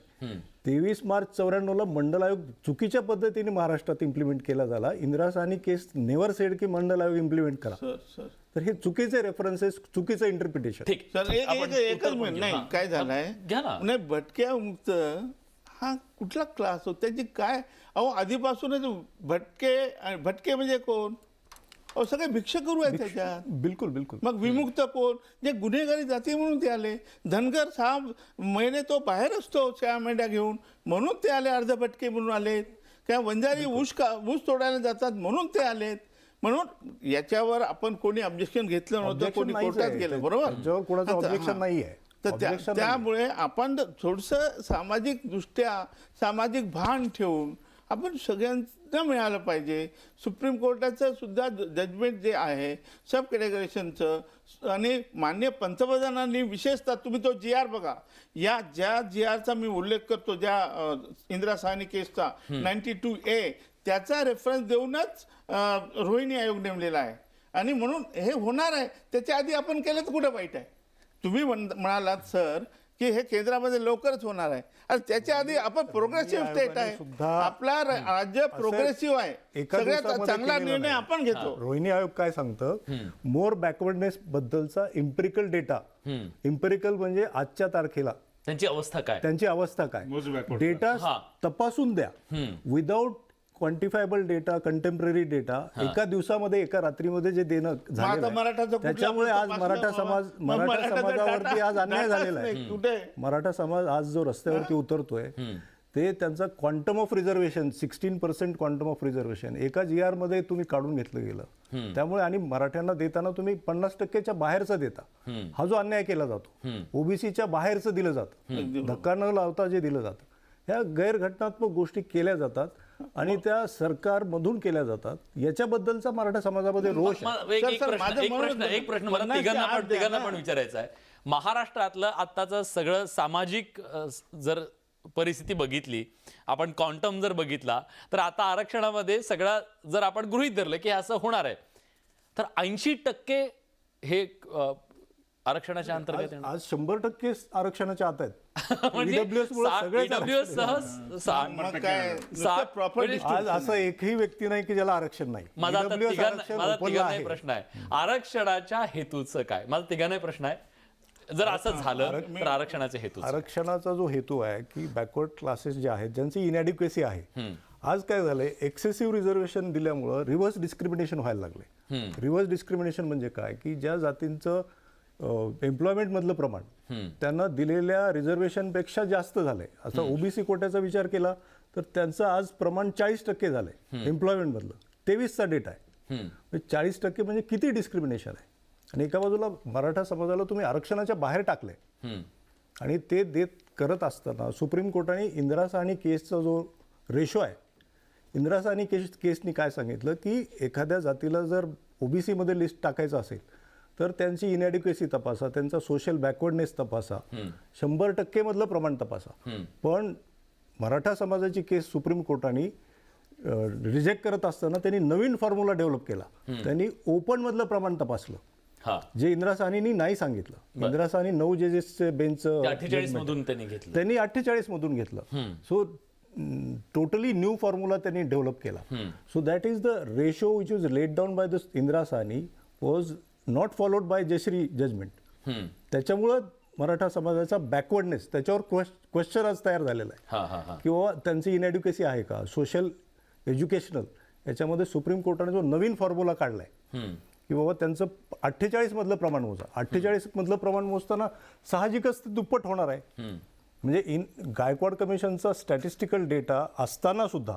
23 मार्च 94ला मंडल आयोग चुकीच्या पद्धतीने महाराष्ट्रात इम्प्लिमेंट केला झाला. इंदिरा साहनी केस नेव्हर सेड की मंडल आयोग इम्प्लिमेंट करा. तर हे चुकीचे रेफरन्सेस, चुकीचं इंटरप्रिटेशन. ठीक. सर एकच मिनिट. नाही, काय झालंय, घ्या ना. नाही भटक्या मुक्त हा कुठला क्लास हो, त्याची काय? अहो आधीपासूनच भटके म्हणजे कोण? अहो सगळे भिक्षकरू आहेत त्याच्यात. बिलकुल बिलकुल. मग विमुक्त कोण? जे गुन्हेगारी जाती म्हणून ते आले. धनगर 6 महिने तो बाहेर असतो 6 मेंढ्या घेऊन, म्हणून ते आले. अर्ध भटके म्हणून आलेत. काय वंजारी ऊस तोडायला जातात म्हणून ते आलेत. म्हणून याच्यावर आपण कोणी ऑब्जेक्शन घेतलं नव्हतं, कोणी कोर्टात गेलं, बरोबर. त्याच्यावर कोणाचं ऑब्जेक्शन नाहीये. तर त्यामुळे आपण थोडंसं सामाजिक दृष्ट्या सामाजिक भान ठेवून आपण सगळ्यांना मिळालं पाहिजे. सुप्रीम कोर्टाचं सुद्धा जजमेंट जे आहे सब कॅटेगरायझेशनचं, आणि माननीय पंतप्रधानांनी विशेषतः तुम्ही तो GR बघा, या ज्या GRचा मी उल्लेख करतो, ज्या इंदिरा साहनी केसचा 92A, त्याचा रेफरन्स देऊनच रोहिणी आयोग नेमलेला आहे. आणि म्हणून हे होणार आहे. त्याच्या आधी आपण केलं तर कुठं वाईट आहे? तुम्ही म्हणालात सर की हे केंद्रामध्ये लवकरच होणार आहे. आणि त्याच्या आधी आपण प्रोग्रेसिव्ह स्टेट आहे, सुद्धा आपला राज्य प्रोग्रेसिव्ह आहे, एका सगळ्यात दिवसामध्ये चांगला केलेलं निर्णय नाही. आपण घेतो. रोहिणी आयोग काय सांगतं, मोर बॅकवर्डनेस बद्दलचा इम्पेरिकल डेटा, इम्पेरिकल म्हणजे आजच्या तारखेला त्यांची अवस्था काय? त्यांची अवस्था काय, Most backward डेटा हा. तपासून द्या. Without quantifiable data, contemporary data एका दिवसामध्ये एका रात्रीमध्ये जे देणं झालेलं आता आहे, मराठाचं कुठलं त्याच्यामुळे आज तपासलं मराठा बाबा? समाज मग मराठा मराठाचा समाजावरती डाटा- आज अन्याय डाटाच झालेला आहे. नाही. कुठे मराठा समाज आज जो रस्त्यावरती उतरतोय ते त्यांचा quantum of reservation 16% quantum of reservation एका GR मध्ये तुम्ही काढून घेतलं गेलं. त्यामुळे आणि मराठ्यांना देताना तुम्ही 50%च्या बाहेरचं देता. हा जो अन्याय केला जातो, ओबीसीच्या बाहेरचं दिलं जातं, धक्का न लावता जे दिलं जातं, ह्या गैरघटनात्मक गोष्टी केल्या जातात आणि त्या सरकारमधून केल्या जातात. याच्याबद्दलचा मराठा समाजामध्ये रोष आहे. एक सर, एक सर, प्रश्न माझं एक म्हणणं प्रश्न एक प्रश्न मला 50 च्या आत द्या तिघांना ना. पण विचारायचा आहे. महाराष्ट्रातलं आत्ताचं सगळं सामाजिक जर परिस्थिती बघितली, आपण क्वांटम जर बघितला, तर आता आरक्षणामध्ये सगळं जर आपण गृहीत धरलं की असं होणार आहे, तर 80% हे आरक्षणाच्या अंतर्गत येणार. आज 100% आरक्षणाच्या आत आहेत. म्हणजे EWS मुळे सगळेच EWS सह मग काय साठ- प्रॉपर म्हणजे आज असं एकही व्यक्ती नाही की ज्याला आरक्षण नाही. माझा आता EWS तिघांना आरक्षण माझा open ला तिघांनाही आहे. प्रश्न आहे. आरक्षणाच्या हेतूचं काय? माझा तिघांनाही प्रश्न आहे. जर असं झालं तर आरक्षणाचे हेतू आरक्षणाचा जो हेतू आहे की बॅकवर्ड क्लासेस जे आहेत ज्यांची इनॅडिक्वेसी आहे, आज काय झालंय, एक्सेसिव्ह रिझर्वेशन दिल्यामुळं रिव्हर्स डिस्क्रिमिनेशन व्हायला लागले. रिव्हर्स डिस्क्रिमिनेशन म्हणजे काय की ज्या जातींचं एम्प्लॉयमेंट मधलं प्रमाण त्यांना दिलेल्या रिझर्वेशनपेक्षा जास्त झालंय. असं ओबीसी कोट्याचा विचार केला तर त्यांचं आज प्रमाण 40% झालंय एम्प्लॉयमेंट मधलं. 23चा डेटा आहे. 40% म्हणजे किती डिस्क्रिमिनेशन आहे. आणि एका बाजूला मराठा समाजाला तुम्ही आरक्षणाच्या बाहेर टाकलंय आणि ते देत करत असताना सुप्रीम कोर्टाने इंदिरा साहनी केसचा जो रेशो आहे, इंदिरा साहनी केसनी काय सांगितलं की एखाद्या जातीला जर ओबीसी मध्ये लिस्ट टाकायचं असेल तर त्यांची इनॅडिक्वेसी तपासा, त्यांचा सोशल बॅकवर्डनेस तपासा, 100% मधलं प्रमाण तपासा. पण मराठा समाजाची केस सुप्रीम कोर्टाने रिजेक्ट करत असताना त्यांनी नवीन फॉर्म्युला डेव्हलप केला. त्यांनी ओपन मधलं प्रमाण तपासलं, जे इंदिरा साहनीनी नाही सांगितलं. इंदिरा साहनी 9 जजेसचे बेंच 48 मधून त्यांनी घेतलं. त्यांनी 48 मधून घेतलं. सो टोटली न्यू फॉर्म्युला त्यांनी डेव्हलप केला. So that is the ratio which was laid down by the Indira Sawhney was not followed by Jayashree judgment. त्याच्यामुळं मराठा समाजाचा बॅकवर्डनेस त्याच्यावर क्वेश्चन आज तयार झालेला आहे की बाबा त्यांची इनएड्युकेसी आहे का, सोशल एज्युकेशनल, याच्यामध्ये सुप्रीम कोर्टाने जो नवीन फॉर्म्युला काढलाय की बाबा त्यांचं 48 मधलं प्रमाण मोजा. 48 मधलं प्रमाण मोजताना साहजिकच ते दुप्पट होणार आहे. म्हणजे गायकवाड कमिशनचा स्टॅटिस्टिकल डेटा असताना सुद्धा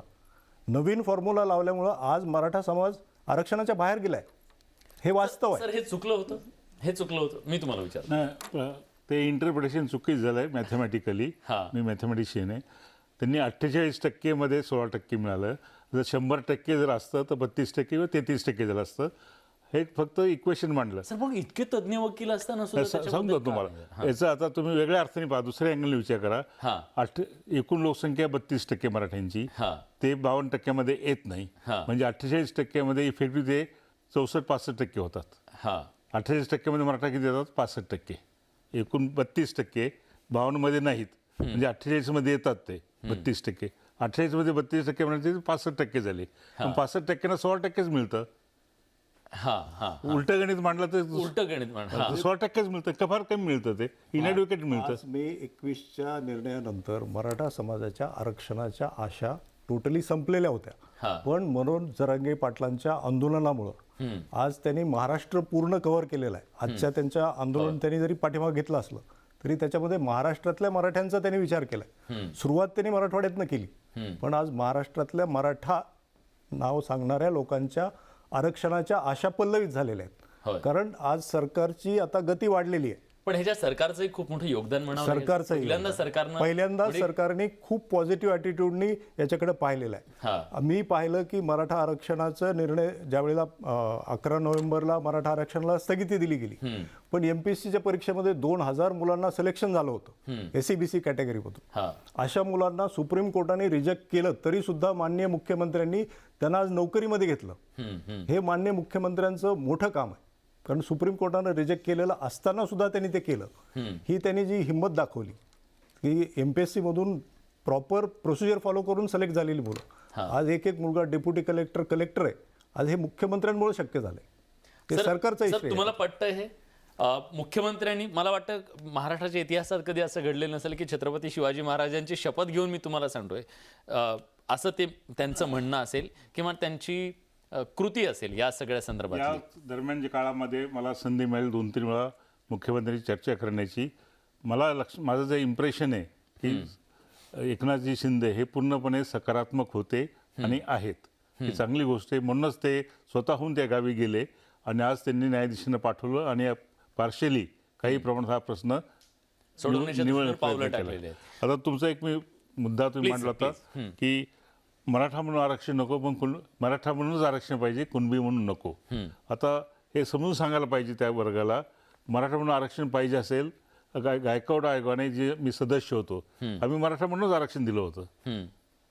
नवीन फॉर्म्युला लावल्यामुळं आज मराठा समाज आरक्षणाच्या बाहेर गेलाय. हे वास्तव आहे. सर, हे चुकलं होतं. हे चुकलं होतं. मी तुम्हाला विचार नाही, ते इंटरप्रिटेशन चुकीचं झालंय मॅथमॅटिकली. मी मॅथमॅटिशियन आहे. त्यांनी 48% मध्ये 16% मिळालं. जर 100% जर असतं तर 32% किंवा 33% झालं असतं. हे फक्त इक्वेशन मांडलं. सर, पण इतके तज्ञ वकील असताना सुद्धा सांगतो त्याच्याबद्दल तुम्हाला. काय? याचा आता तुम्ही वेगळ्या अर्थाने पहा, दुसऱ्या अँगलने विचार करा. एकूण लोकसंख्या 32% मराठ्यांची, ते 52% येत नाही. म्हणजे 48% मध्ये इफेक्टिव्ह ते 64-65% होतात. 48% मध्ये मराठा किती येतात? 65%. एकूण 32% 52 मध्ये नाहीत. म्हणजे 48 मध्ये येतात ते 32%. 48 मध्ये 32% म्हणजे 65% झाले. पण 65%ना 16%च मिळतं. उलट गणित मांडलं तर उलट गणित म्हणा. 16%च मिळतं का, फार कमी मिळतं, ते इनएड्युकेट मिळतं. आज मे 21च्या निर्णयानंतर मराठा समाजाच्या आरक्षणाच्या आशा टोटली संपलेल्या होत्या. पण मनोज जरांगे पाटलांच्या आंदोलनामुळं आज त्यांनी महाराष्ट्र पूर्ण कव्हर केलेला आहे. आजच्या त्यांच्या आंदोलन त्यांनी जरी पाठीमागे घेतलं असलं तरी त्याच्यामध्ये महाराष्ट्रातल्या मराठ्यांचा त्यांनी विचार केलाय. सुरुवात त्यांनी मराठवाड्यातनं केली, पण आज महाराष्ट्रातल्या मराठा नाव सांगणाऱ्या लोकांच्या आरक्षणाच्या आशा पल्लवित झालेल्या आहेत. कारण आज सरकारची आता गती वाढलेली आहे. पण ह्याच्या सरकारचंही खूप मोठं योगदान म्हणावं लागेल. पहिल्यांदा सरकारने खूप पॉझिटिव्ह ॲटिट्यूडनी याच्याकडे पाहिलेलं आहे. मी पाहिलं की मराठा आरक्षणाचा निर्णय ज्यावेळेला 11 नोव्हेंबरला मराठा आरक्षणाला स्थगिती दिली गेली, पण एमपीएससीच्या परीक्षेमध्ये 2000 मुलांना सिलेक्शन झालं होतं एससीबीसी कॅटेगरीमधून. अशा मुलांना सुप्रीम कोर्टाने रिजेक्ट केलं तरी सुद्धा माननीय मुख्यमंत्र्यांनी त्यांना आज नोकरीमध्ये घेतलं. हे माननीय मुख्यमंत्र्यांचं मोठं काम आहे कारण सुप्रीम कोर्टानं रिजेक्ट केलेलं असताना सुद्धा त्यांनी ते केलं. ही त्यांनी जी हिंमत दाखवली की MPSC मधून प्रॉपर प्रोसिजर फॉलो करून सिलेक्ट झालेली मुलं आज एक एक मुलगा डेप्युटी कलेक्टर आहे. आज हे मुख्यमंत्र्यांमुळे शक्य झालंय. ते सरकारचा सर इश्यू तुम्हाला पटतं हे मुख्यमंत्र्यांनी, मला वाटतं महाराष्ट्राच्या इतिहासात कधी असं घडलेलं नसेल की छत्रपती शिवाजी महाराजांची शपथ घेऊन मी तुम्हाला सांगतोय असं ते त्यांचं म्हणणं असेल किंवा त्यांची कृती असेल या सगळ्या संदर्भात. या दरम्यानच्या काळामध्ये मला संधी मिळेल 2-3 वेळा मुख्यमंत्र्यांची चर्चा करण्याची. मला माझं जे इम्प्रेशन आहे की एकनाथजी शिंदे हे पूर्णपणे सकारात्मक होते आणि आहेत. ही चांगली गोष्ट आहे. म्हणूनच ते स्वतःहून त्या गावी गेले आणि आज त्यांनी न्यायाधीशांना पाठवलं आणि पार्शली काही प्रमाणात हा प्रश्न सोडवण्याच्या निवडण्याचा दृष्टीने पावलं प्रयत्न टाकलेली केला. आता तुमचा एक मुद्दा तुम्ही मांडला होता की मराठा म्हणून आरक्षण नको, पण मराठा म्हणूनच आरक्षण पाहिजे, कुणबी म्हणून नको. आता हे समजून सांगायला पाहिजे त्या वर्गाला, मराठा म्हणून आरक्षण पाहिजे असेल, गायकवाड आयोगाने जे मी सदस्य होतो आम्ही मराठा म्हणूनच आरक्षण दिलं होतं.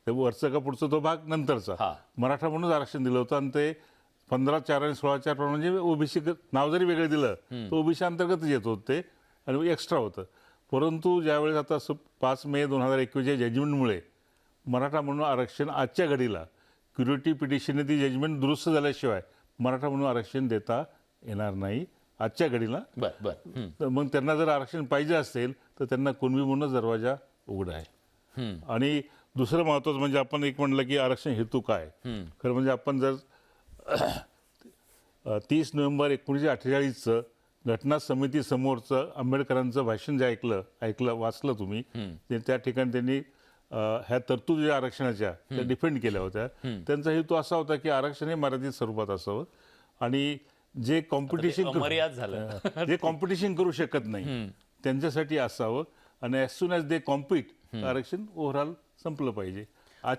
ते वरचं का पुढचं तो भाग नंतरचा, मराठा म्हणूनच आरक्षण दिलं होतं आणि ते 15(4) आणि 16(4) म्हणजे ओबीसी नाव जरी वेगळं दिलं तर ओबीसी अंतर्गतच येत होतं ते आणि एक्स्ट्रा होतं. परंतु ज्यावेळेस आता 5 मे 2021 जजमेंटमुळे मराठा म्हणून आरक्षण आजच्या घडीला क्युरेटिव्ह पिटिशनने ती जजमेंट दुरुस्त झाल्याशिवाय मराठा म्हणून आरक्षण देता येणार नाही आजच्या घडीला. तर मग त्यांना जर आरक्षण पाहिजे असेल तर त्यांना कुणबी म्हणूनच दरवाजा उघडा आहे. आणि दुसरं महत्त्वाचं म्हणजे आपण एक म्हणलं की आरक्षण हेतू काय. खरं म्हणजे आपण जर 30 नोव्हेंबर 1948चं घटना समिती समोरचं आंबेडकरांचं भाषण जे वाचलं तुम्ही, त्या ठिकाणी त्यांनी ह्या तरतुदी आरक्षणाच्या त्या डिफेंड केल्या होत्या. त्यांचा हेतू असा होता की आरक्षण हे मर्यादित स्वरूपात असावं आणि जे कॉम्पिटिशन करू शकत नाही त्यांच्यासाठी असावं आणि as soon as they compete आरक्षण ओव्हरऑल संपलं पाहिजे.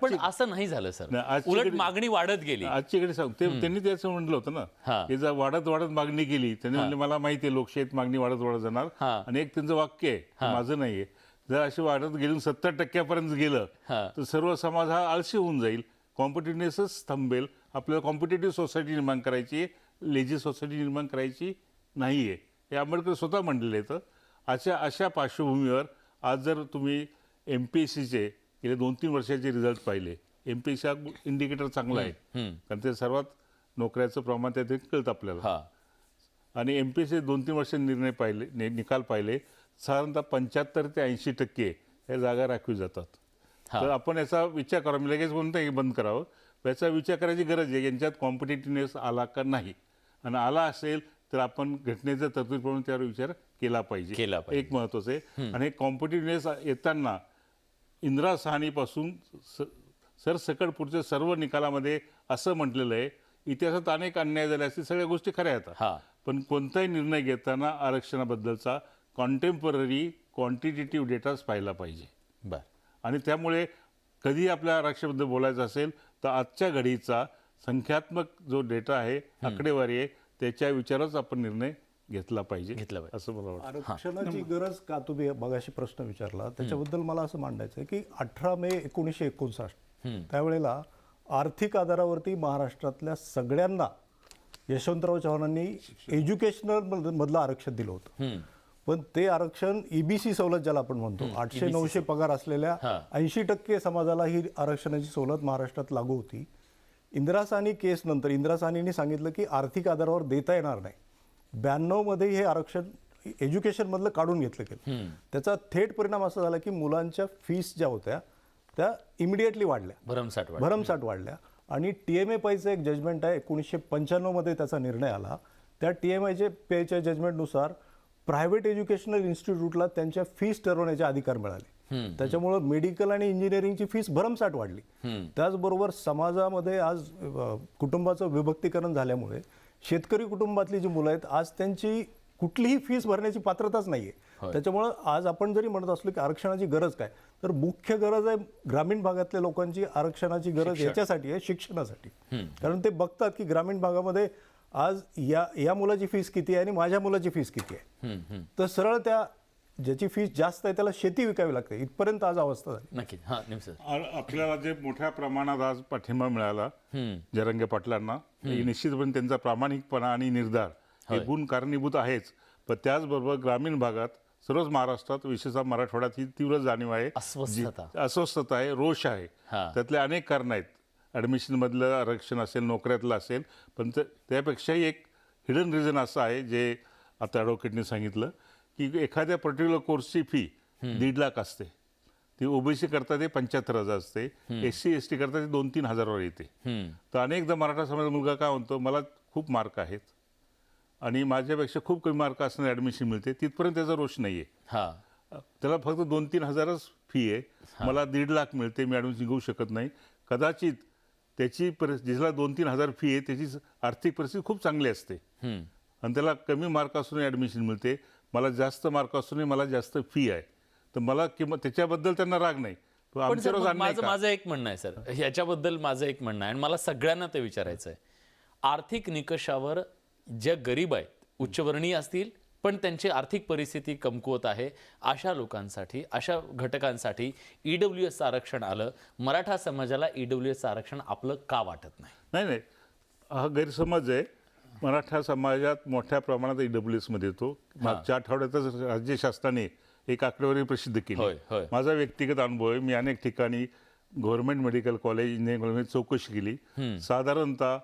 पण असं नाही झालं सर, उलट मागणी वाढत गेली. आजची घडी त्यांनी त्याचं म्हटलं होतं ना की जर वाढत मागणी केली, त्यांनी म्हणले मला माहिती आहे लोकशाहीत मागणी वाढत जाणार आणि एक त्यांचं वाक्य आहे, माझं नाहीये, जर अशी वाढत गेली 70% गेलं तर सर्व समाज हा आळशी होऊन जाईल, कॉम्पिटिटिव्हनेसच थांबेल. आपल्याला कॉम्पिटेटिव्ह सोसायटी निर्माण करायची, लेझी सोसायटी निर्माण करायची नाहीये, हे आंबेडकर स्वतः म्हणलेले आहेत. अशा पार्श्वभूमीवर आज जर तुम्ही MPSCचे गेले 2-3 वर्षाचे रिझल्ट पाहिले, MPSC हा इंडिकेटर चांगला आहे कारण ते सर्वात नोकऱ्याचं प्रमाण त्यात कळतं आपल्याला. आणि MPSC 2-3 वर्ष निकाल पाहिले, साधारणतः 75 ते 80% या जागा राखीव जातात. तर आपण याचा विचार करावा, मी लगेच म्हणतो हे बंद करावं, याचा विचार करायची गरज आहे यांच्यात कॉम्पिटिटिव्हनेस आला का नाही, आणि आला असेल तर आपण घटनेच्या तरतुदीप्रमाणे त्यावर विचार केला पाहिजे. एक महत्त्वाचं आहे. आणि कॉम्पिटिटिव्हनेस येताना इंदिरा साहनीपासून सरसकट पुढच्या सर्व निकालामध्ये असं म्हटलेलं आहे, इतिहासात अनेक अन्याय झाले असतील, सगळ्या गोष्टी खऱ्या आहेत, पण कोणताही निर्णय घेताना आरक्षणाबद्दलचा कॉन्टेम्पररी क्वांटिटेटिव्ह डेटाच पाहिला पाहिजे. आणि त्यामुळे कधी आपल्या आरक्षणाबद्दल बोलायचं असेल तर आजच्या घडीचा संख्यात्मक जो डेटा आहे, आकडेवारी आहे, त्याच्या विचारच आपण निर्णय घेतला पाहिजे असं मला वाटतं. आरक्षणाची गरज का, तुम्ही मगाशी प्रश्न विचारला त्याच्याबद्दल मला असं मांडायचं आहे की 18 मे 1959 त्यावेळेला आर्थिक आधारावरती महाराष्ट्रातल्या सगळ्यांना यशवंतराव चव्हाणांनी एज्युकेशनल मधलं आरक्षण दिलं होतं. पण ते आरक्षण EBC सवलत ज्याला आपण म्हणतो, 800-900 पगार असलेल्या 80% समाजाला ही आरक्षणाची सवलत महाराष्ट्रात लागू होती. इंदिरा साहनी केस नंतर इंदिरा साहनींनी सांगितलं की आर्थिक आधारावर देता येणार नाही. 92 मध्ये हे आरक्षण एज्युकेशन मधलं काढून घेतलं गेलं. त्याचा थेट परिणाम असा झाला की मुलांच्या फीस ज्या होत्या त्या इमिडिएटली वाढल्या, भरमसाठ वाढल्या. आणि TMA पैचं एक जजमेंट आहे 1995 मध्ये त्याचा निर्णय आला. त्या TMA पेच्या जजमेंटनुसार प्रायव्हेट एज्युकेशनल इन्स्टिट्यूटला त्यांच्या फीस ठरवण्याचे अधिकार मिळाले. त्याच्यामुळं मेडिकल आणि इंजिनिअरिंगची फीस भरमसाठ वाढली. त्याचबरोबर समाजामध्ये आज कुटुंबाचं विभक्तीकरण झाल्यामुळे शेतकरी कुटुंबातली जी मुलं आहेत आज त्यांची कुठलीही फीस भरण्याची पात्रताच नाहीये. त्याच्यामुळं आज आपण जरी म्हणत असलो की आरक्षणाची गरज काय, तर मुख्य गरज आहे ग्रामीण भागातल्या लोकांची आरक्षणाची गरज याच्यासाठी आहे, शिक्षणासाठी. कारण ते बघतात की ग्रामीण भागामध्ये आज या मुलाची फीस किती आहे आणि माझ्या मुलाची फीस किती आहे, तर सरळ त्या ज्याची फीस जास्त आहे त्याला शेती विकावी लागते, इथपर्यंत आज अवस्था झाली. नक्की. आपल्याला जे मोठ्या प्रमाणात आज पाठिंबा मिळाला जरांगे पाटलांना, निश्चितपणे त्यांचा प्रामाणिकपणा आणि निर्धार हे गुण कारणीभूत आहेच, पण त्याचबरोबर ग्रामीण भागात सर्वच महाराष्ट्रात विशेषतः मराठवाड्यात ही तीव्र जाणीव आहे, अस्वस्थता आहे, रोष आहे. त्यातले अनेक कारणं आहेत. ॲडमिशनमधलं आरक्षण असेल, नोकऱ्यातलं असेल, पण त्यापेक्षाही एक हिडन रिझन असं आहे जे आता ॲडव्होकेटने सांगितलं की एखाद्या पर्टिक्युलर कोर्सची फी 1.5 लाख असते. ती ओबीसी करता ते 75,000 असते, SC ST करता ते 2-3 हजारावर येते. तर अनेकदा मराठा समाजाचा मुलगा काय म्हणतो, मला खूप मार्क आहेत आणि माझ्यापेक्षा खूप कमी मार्क असताना ॲडमिशन मिळते, तिथपर्यंत त्याचा रोष नाही आहे. त्याला फक्त 2-3 हजारच फी आहे, मला 1.5 लाख मिळते, मी ॲडमिशन घेऊ शकत नाही. कदाचित त्याची जिला 2-3 हजार फी आहे त्याची आर्थिक परिस्थिती खूप चांगली असते आणि त्याला कमी मार्क असूनही ॲडमिशन मिळते. मला जास्त मार्क असूनही मला जास्त फी आहे, तर मला किंमत त्याच्याबद्दल त्यांना राग नाही. पण सर, माझं एक म्हणणं आहे सर, ह्याच्याबद्दल माझं एक म्हणणं आहे आणि मला सगळ्यांना ते विचारायचं आहे. आर्थिक निकषावर जे गरीब आहेत, उच्चवर्णीय असतील पण त्यांची आर्थिक परिस्थिती कमकुवत आहे, अशा लोकांसाठी, अशा घटकांसाठी EWS आरक्षण आलं. मराठा समाजाला EWS आरक्षण आपलं का वाटत नाही? नाही, हा गैरसमज आहे. मराठा समाजात मोठ्या प्रमाणात EWS मध्ये येतो. मागच्या आठवड्यातच राज्य शासनाने एक आकडेवारी प्रसिद्ध केली. माझा व्यक्तिगत अनुभव आहे. मी अनेक ठिकाणी गव्हर्नमेंट मेडिकल कॉलेज, इंजिनिअरिंग कॉलेजमध्ये चौकशी केली. साधारणतः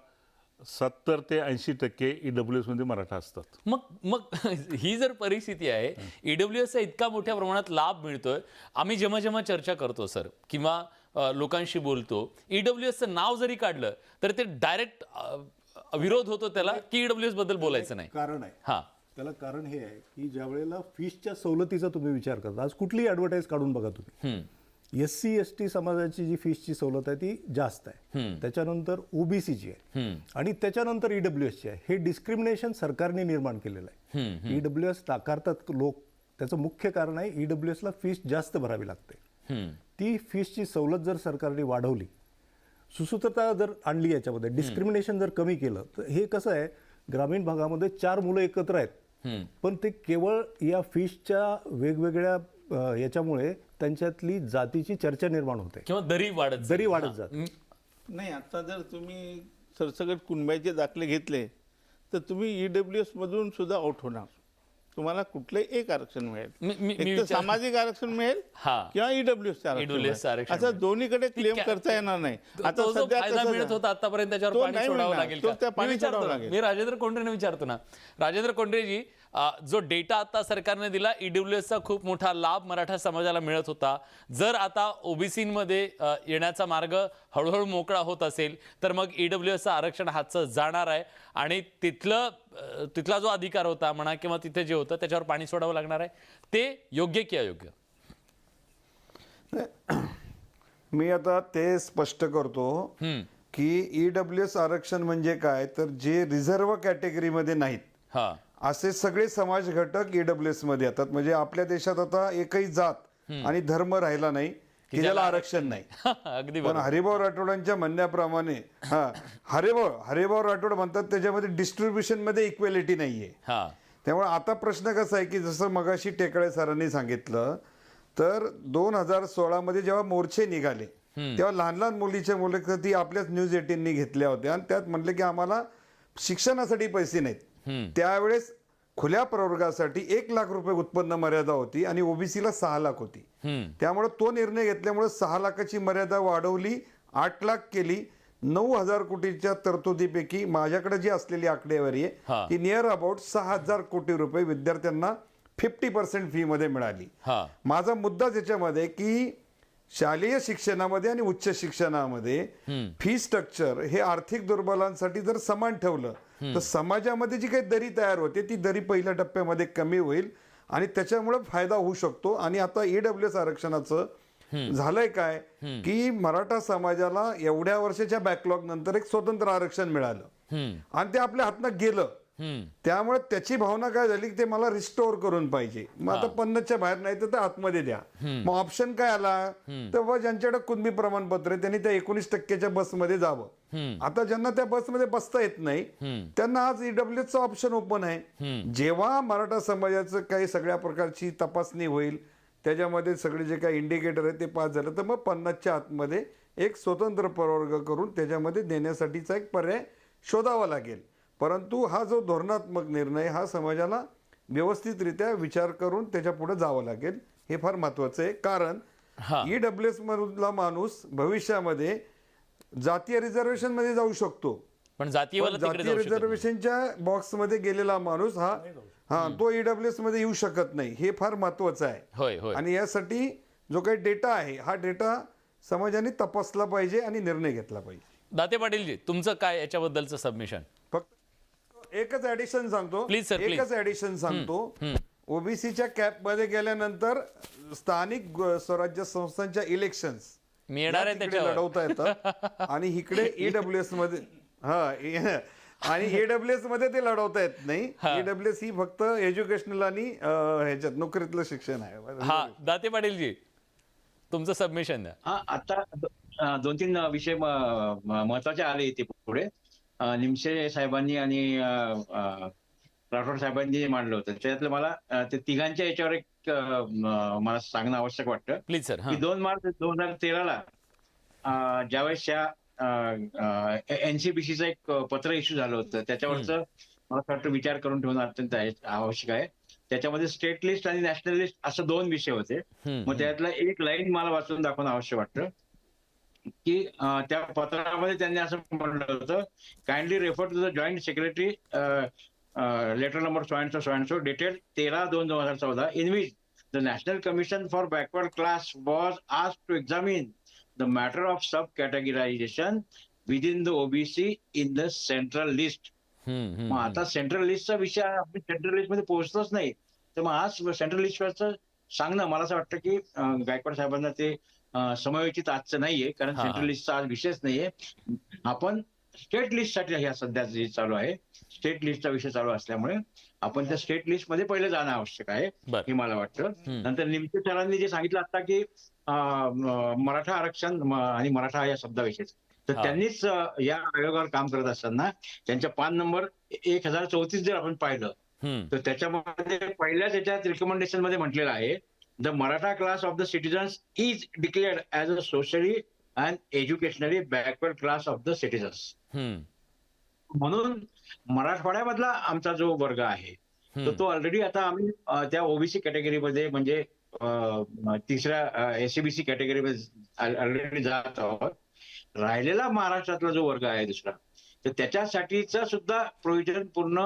70 ते 80% EWS मध्ये मराठा असतात. मग ही जर परिस्थिती आहे, EWSचा इतका मोठ्या प्रमाणात लाभ मिळतोय, आम्ही जेव्हा जेव्हा चर्चा करतो सर किंवा लोकांशी बोलतो, EWSचं नाव जरी काढलं तर ते डायरेक्ट विरोध होतो त्याला की EWS बद्दल बोलायचं नाही. कारण आहे त्याला कारण हे आहे की ज्या वेळेला फीसच्या सवलतीचा तुम्ही विचार करता, आज कुठलीही ॲडव्हर्टाईज काढून बघा तुम्ही, SC ST समाजाची जी फीसची सवलत आहे ती जास्त आहे, त्याच्यानंतर ओबीसीची आहे आणि त्याच्यानंतर EWSची आहे. हे डिस्क्रिमिनेशन सरकारने निर्माण केलेलं आहे. EWS नाकारतात लोक, त्याचं मुख्य कारण आहे EWSला फीस जास्त भरावी लागते. ती फीसची सवलत जर सरकारने वाढवली, सुसूत्रता जर आणली, याच्यामध्ये डिस्क्रिमिनेशन जर कमी केलं, तर हे कसं आहे, ग्रामीण भागामध्ये 4 मुलं एकत्र आहेत पण ते केवळ या फीसच्या वेगवेगळ्या याच्यामुळे त्यांच्यातली जातीची चर्चा निर्माण होते किंवा दरी वाढत जाते. नाही, आता जर तुम्ही सरसकट कुणब्याचे दाखले घेतले तर तुम्ही EWS मधून सुद्धा आउट होणार. तुम्हाला कुठलंही एक आरक्षण मिळेल, एक तर सामाजिक आरक्षण मिळेल किंवा EWS आरक्षण, असं दोन्हीकडे क्लेम करता येणार नाही. आता सध्या फायदा मिळत होता आतापर्यंत, त्याच्यावर पाणी सोडावं लागेल. मी राजेंद्र कोंढरेंना विचारतो ना, राजेंद्र कोंढरेजी, जो डेटा आता सरकारने दिला, EWSचा खूप मोठा लाभ मराठा समाजाला मिळत होता. जर आता ओबीसीमध्ये येण्याचा मार्ग हळूहळू मोकळा होत असेल तर मग EWSचं आरक्षण हातचं जाणार आहे आणि तिथला जो अधिकार होता म्हणा किंवा तिथे जे होतं त्याच्यावर पाणी सोडावं लागणार आहे. ते योग्य की अयोग्य? मी आता ते स्पष्ट करतो की EWS आरक्षण म्हणजे काय, तर जे रिझर्व्ह कॅटेगरीमध्ये नाहीत असे सगळे समाज घटक EWS मध्ये येतात. म्हणजे आपल्या देशात आता एकही जात आणि धर्म राहिला नाही की ज्याला आरक्षण नाही. अगदी. पण हरिभाऊ राठोडांच्या म्हणण्याप्रमाणे हरिभाऊ राठोड म्हणतात त्याच्यामध्ये डिस्ट्रीब्युशन मध्ये इक्वेलिटी नाहीये. त्यामुळे आता प्रश्न कसा आहे की जसं मगाशी टेकळे सरांनी सांगितलं, तर 2016 मध्ये जेव्हा मोर्चे निघाले तेव्हा लहान लहान मुलीच्या मुलाखती आपल्याच न्यूज 18नी घेतल्या होत्या आणि त्यात म्हटलं की आम्हाला शिक्षणासाठी पैसे नाहीत. त्यावेळेस खुल्या प्रवर्गासाठी 1 लाख रुपये उत्पन्न मर्यादा होती आणि ओबीसीला 6 लाख होती. त्यामुळे तो निर्णय घेतल्यामुळे 6 लाखाची मर्यादा वाढवली, 8 लाख केली. 9,000 कोटीच्या तरतुदीपैकी माझ्याकडे जी असलेली आकडेवारी आहे ती नियर अबाउट 6,000 कोटी रुपये विद्यार्थ्यांना 50% फी मध्ये मिळाली. माझा मुद्दा त्याच्यामध्ये की शालेय शिक्षणामध्ये आणि उच्च शिक्षणामध्ये फी स्ट्रक्चर हे आर्थिक दुर्बलांसाठी जर समान ठेवलं तर समाजामध्ये जी काही दरी तयार होते ती दरी पहिल्या टप्प्यामध्ये कमी होईल आणि त्याच्यामुळे फायदा होऊ शकतो. आणि आता EWS आरक्षणाचं झालंय काय की मराठा समाजाला एवढ्या वर्षाच्या बॅकलॉग नंतर एक स्वतंत्र आरक्षण मिळालं आणि ते आपल्या हातनं गेलं. त्यामुळे त्याची भावना काय झाली की ते मला रिस्टोअर करून पाहिजे. मग आता 50च्या बाहेर नाही तर आतमध्ये द्या. मग ऑप्शन काय आला, तर ज्यांच्याकडे कुणबी प्रमाणपत्र आहे त्यांनी त्या 19% बसमध्ये जावं. आता ज्यांना त्या बसमध्ये बसता येत नाही त्यांना आज EWSचं ऑप्शन ओपन आहे. जेव्हा मराठा समाजाचं काही सगळ्या प्रकारची तपासणी होईल, त्याच्यामध्ये सगळे जे काही इंडिकेटर आहे ते पास झालं तर मग 50च्या आतमध्ये एक स्वतंत्र प्रवर्ग करून त्याच्यामध्ये देण्यासाठीचा एक पर्याय शोधावा लागेल. परंतु हा जो धोरणात्मक निर्णय हा समाजाला व्यवस्थितरित्या विचार करून त्याच्या पुढे जावं लागेल, हे फार महत्वाचं आहे. कारण EWS मधला माणूस भविष्यामध्ये जातीय रिझर्वेशन मध्ये जाऊ शकतो, पण जातीयवाला तिकडे जातीय जाऊ शकत नाही. रिझर्वेशनच्या बॉक्समध्ये गेलेला माणूस हा तो EWS मध्ये येऊ शकत नाही. हे फार महत्वाचं आहे. होय होय आणि यासाठी जो काही डेटा आहे हा डेटा समाजाने तपासला पाहिजे आणि निर्णय घेतला पाहिजे. दाते पाटीलजी, तुमचं काय याच्याबद्धलचं सबमिशन? फक्त एकच ऍडिशन सांगतो, Please, sir, please. एकच ऍडिशन सांगतो. ओबीसीच्या कॅप मध्ये गेल्यानंतर स्थानिक स्वराज्य संस्थांच्या इलेक्शन्स मी येणार आहे त्याच्यावर. लढवता येतात आणि इकडे EWS मध्ये आणि EWS मध्ये ते लढवता येत नाही. EWS ही फक्त एज्युकेशनल आणि ह्याच्यात नोकरीतलं शिक्षण आहे. हा, दाते पाटीलजी, तुमचं सबमिशन द्या. हा, आता 2-3 विषय महत्वाचे आले इथे पुढे. निमशे साहेबांनी आणि राठोड साहेबांनी मांडलं होतं, त्याच्यातलं मला ते तिघांच्या याच्यावर एक मला सांगणं आवश्यक वाटतं. Please sir. की 2 मार्च 2013ला ज्यावेळेस NCPCचं एक पत्र इश्यू झालं होतं, त्याच्यावरचं मला वाटतं विचार करून ठेवणं अत्यंत आवश्यक आहे. त्याच्यामध्ये स्टेट लिस्ट आणि नॅशनल लिस्ट असं 2 विषय होते. मग त्यातला एक लाईन मला वाचून दाखवणं आवश्यक वाटतं की त्या पत्रामध्ये त्यांनी असं म्हटलं होतं, kindly refer to the joint secretary letter number so and so dated 13/2/2014 in which the national commission for backward class was asked to examine the matter of sub categorisation within the OBC in the central list. मग आता central लिस्टचा विषय आपण central list मध्ये पोहोचतोच नाही, तर मग आज सेंट्रल लिस्टवरचं सांगणं मला असं वाटतं की गायकवाड साहेबांना ते समयोचित आजचं नाहीये, कारण सेंट्रल लिस्टचा आज विषयच नाहीये. आपण स्टेट लिस्टसाठी ह्या सध्या जे चालू आहे, स्टेट लिस्टचा विषय चालू असल्यामुळे आपण त्या स्टेट लिस्ट मध्ये पहिले जाणं आवश्यक आहे, हे मला वाटतं. नंतर निमशे सरांनी जे सांगितलं आता की मराठा आरक्षण आणि मराठा या शब्दाविषयी, तर त्यांनीच या आयोगावर काम करत असताना त्यांच्या पान नंबर 1034 जर आपण पाहिलं तर त्याच्यामध्ये पहिल्याच याच्यात रिकमेंडेशन मध्ये म्हटलेलं आहे, the Maratha class of the citizens is declared as a socially and educationally backward class of the citizens. म्हणून मराठवाड्यामधला आमचा जो वर्ग आहे तो ऑलरेडी आता आम्ही त्या ओबीसी कॅटेगरीमध्ये म्हणजे 3ऱ्या SCBC कॅटेगरीमध्ये ऑलरेडी जात आहोत. राहिलेला महाराष्ट्रातला जो वर्ग आहे दुसरा, तर त्याच्यासाठीचा सुद्धा प्रोव्हिजन पूर्ण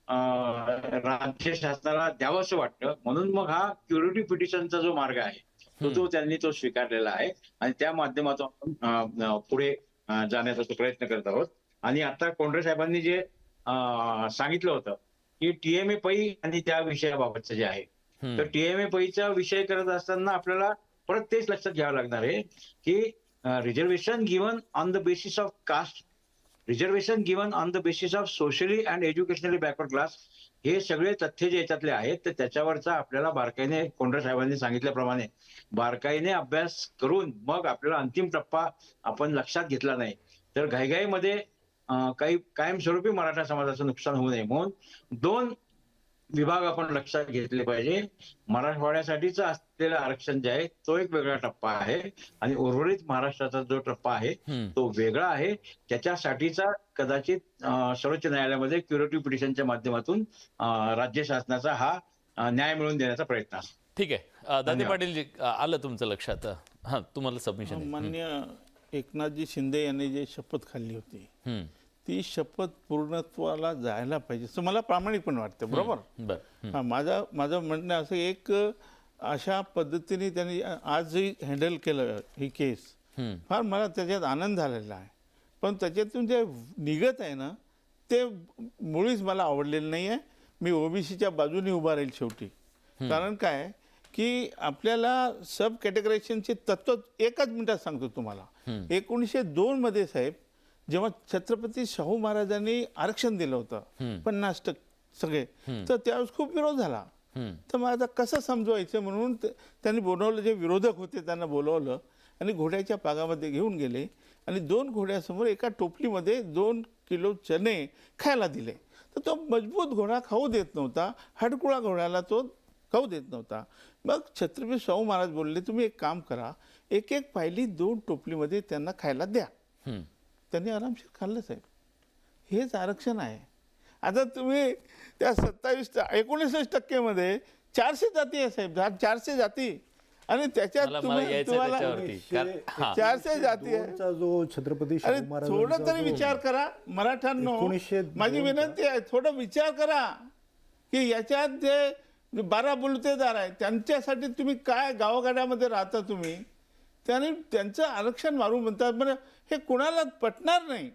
राज्य शासनाला द्यावं असं वाटतं. म्हणून मग हा क्युरेटिव्ह पिटिशनचा जो मार्ग आहे तो त्यांनी स्वीकारलेला आहे आणि त्या माध्यमातून आपण पुढे जाण्याचा प्रयत्न करत आहोत. आणि आता कोंढरे साहेबांनी जे सांगितलं होतं की TMA पै आणि त्या विषयाबाबतचं जे आहे, तर TMA पैचा विषय करत असताना आपल्याला परत तेच लक्षात घ्यावं लागणार आहे की reservation given on the basis of caste, reservation given on the basis of socially and educationally backward class, हे सगळे तथ्य जे याच्यातले आहेत तर त्याच्यावरचा आपल्याला बारकाईने कोंढरे साहेबांनी सांगितल्याप्रमाणे बारकाईने अभ्यास करून मग आपल्याला अंतिम टप्पा आपण लक्षात घेतला नाही तर घाईघाईमध्ये काही कायमस्वरूपी मराठा समाजाचं नुकसान होऊ नये म्हणून 2 विभाग आपण लक्षात घेतले पाहिजे. मराठवाड्यासाठीचं असलेलं आरक्षण जे आहे तो एक वेगळा टप्पा आहे आणि उर्वरित महाराष्ट्राचा जो टप्पा आहे तो वेगळा आहे. त्याच्यासाठीचा कदाचित सर्वोच्च न्यायालयामध्ये क्युरेटिव्ह पिटिशनच्या माध्यमातून राज्य शासनाचा हा न्याय मिळवून देण्याचा प्रयत्न असेल. ठीक आहे. दाते पाटीलजी, आलं तुमचं लक्षात. हा, तुम्हाला सबमिशन. मान्य एकनाथजी शिंदे यांनी जे शपथ खाल्ली होती ती शपथ पूर्णत्वाला जायला पाहिजे असं मला प्रामाणिकपणे वाटतं. बरोबर. हा, माझं म्हणणं असं, एक अशा पद्धतीने त्यांनी आजही हँडल केलं ही केस, फार मला त्याच्यात आनंद झालेला आहे. पण त्याच्यातून जे निघत आहे ना ते मुळीच मला आवडलेलं नाही आहे. मी ओबीसीच्या बाजूने उभा राहील शेवटी. कारण काय की आपल्याला सब कॅटेगरायझेशनचे तत्व एकाच मिनिटात सांगतो तुम्हाला. 1902 मध्ये साहेब, जेव्हा छत्रपती शाहू महाराजांनी आरक्षण दिलं होतं 50% सगळे, तर त्यावेळेस खूप विरोध झाला. तर मग आता कसं समजवायचं म्हणून त्यांनी बोलवलं, जे विरोधक होते त्यांना बोलवलं आणि घोड्याच्या पागामध्ये घेऊन गेले आणि 2 घोड्यासमोर एका टोपलीमध्ये 2 किलो चणे खायला दिले. तर तो मजबूत घोडा खाऊ देत नव्हता, हडकुळा घोड्याला तो खाऊ देत नव्हता. मग छत्रपती शाहू महाराज बोलले, तुम्ही एक काम करा, एक पायली 2 टोपलीमध्ये त्यांना खायला द्या. त्यांनी आरामशीर खाल्लं साहेब. हेच आरक्षण आहे. आता तुम्ही त्या 19% मध्ये 400 जाती आहे साहेब, 400 जाती, आणि त्याच्यात मला यायचंय त्याच्यावरती. हा. 400 जाती आहे. दोनचा जो छत्रपती अरे शाहू थोडं महाराजांचा तरी जो- विचार करा मराठ्यांनो, 1902 माझी विनंती आहे, थोडं विचार करा की याच्यात जे 12 बलुतेदार आहेत त्यांच्यासाठी तुम्ही काय गावागाड्यामध्ये राहता तुम्ही, त्याने त्यांचं आरक्षण मारू म्हणतात, बरं हे कुणाला पटणार नाही.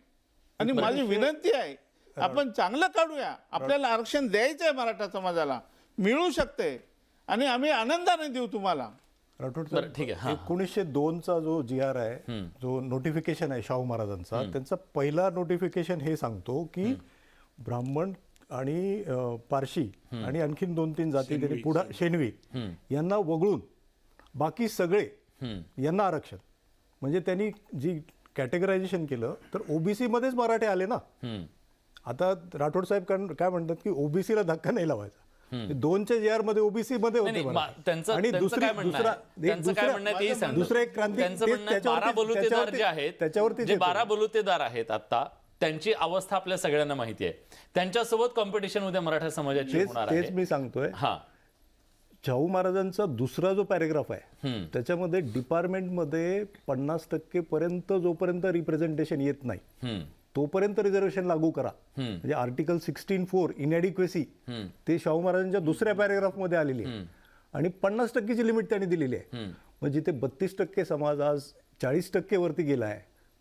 आणि माझी विनंती आहे आपण चांगलं काढूया, आपल्याला आरक्षण द्यायचं आहे, मराठा समाजाला मिळू शकते आणि आम्ही आनंदाने देऊ तुम्हाला. राठोड बरं, ठीक आहे. हां. 1902चा जो GR आहे, जो नोटिफिकेशन आहे शाहू महाराजांचा, त्यांचा पहिला नोटिफिकेशन हे सांगतो की ब्राह्मण आणि पारशी आणि आणखीन 2-3 जाती त्यांनी पुढे शेनवी यांना वगळून बाकी सगळे यांना आरक्षण. म्हणजे त्यांनी जी कॅटेगरायझेशन केलं तर ओबीसी मध्येच मराठे आले ना. आता राठोड साहेब काय म्हणतात की ओबीसीला धक्का नाही लावायचा. 2च्या GR मध्ये ओबीसी मध्ये होते नाही, मराठे. त्यांचं आणि त्यांचं काय म्हणणं आहे? त्यांचं काय म्हणणं आहे तेही सांगतो. दुसरं एक क्रांती त्यांचं म्हणणं आहे 12 बलुतेदार जे आहेत, त्याच्यावरती जे 12 बलुतेदार आहेत आता, त्यांची अवस्था आपल्या सगळ्यांना माहिती आहे. त्यांच्यासोबत कॉम्पिटिशन उद्या मराठा समाजाची होणार तेच आहे. मी सांगतोय. हा, शाहू महाराजांचा दुसरा जो पॅरेग्राफ आहे त्याच्यामध्ये डिपार्टमेंटमध्ये 50% पर्यंत जोपर्यंत रिप्रेझेंटेशन येत नाही तोपर्यंत रिझर्वेशन लागू करा. म्हणजे आर्टिकल 16(4) इनएडिक्वेसी ते शाहू महाराजांच्या दुसऱ्या पॅरेग्राफ मध्ये आलेली आहे आणि 50%ची लिमिट त्यांनी दिलेली आहे. मग जिथे 32% समाज आज 40% वरती गेला आहे,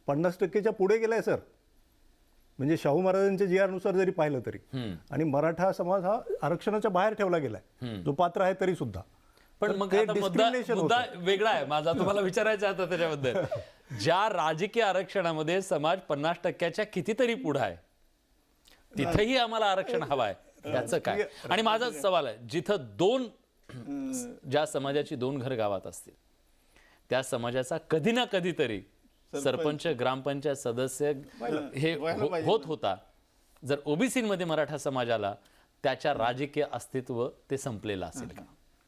50%च्या पुढे गेलाय सर. म्हणजे शाहू महाराजांच्या GR नुसार जरी पाहिलं तरी, आणि मराठा समाज हा आरक्षणाच्या बाहेर ठेवला गेलाय जो पात्र आहे तरी सुद्धा. पण तर मग ते आता discrimination मुद्दा होतं. वेगळा आहे माझा, तुम्हाला विचारायचा आता त्याच्याबद्दल. ज्या राजकीय आरक्षणामध्ये समाज 50%च्या कितीतरी पुढे आहे, तिथेही आम्हाला आरक्षण हवं आहे, त्याचं काय? आणि माझा सवाल आहे, जिथं ज्या समाजाची 2 घर गावात असतील त्या समाजाचा कधी ना कधीतरी सरपंच, ग्रामपंचायत सदस्य हे होत होता. जर ओबीसी मध्ये मराठा समाजाला त्याच्या राजकीय अस्तित्व ते संपलेलं असेल का?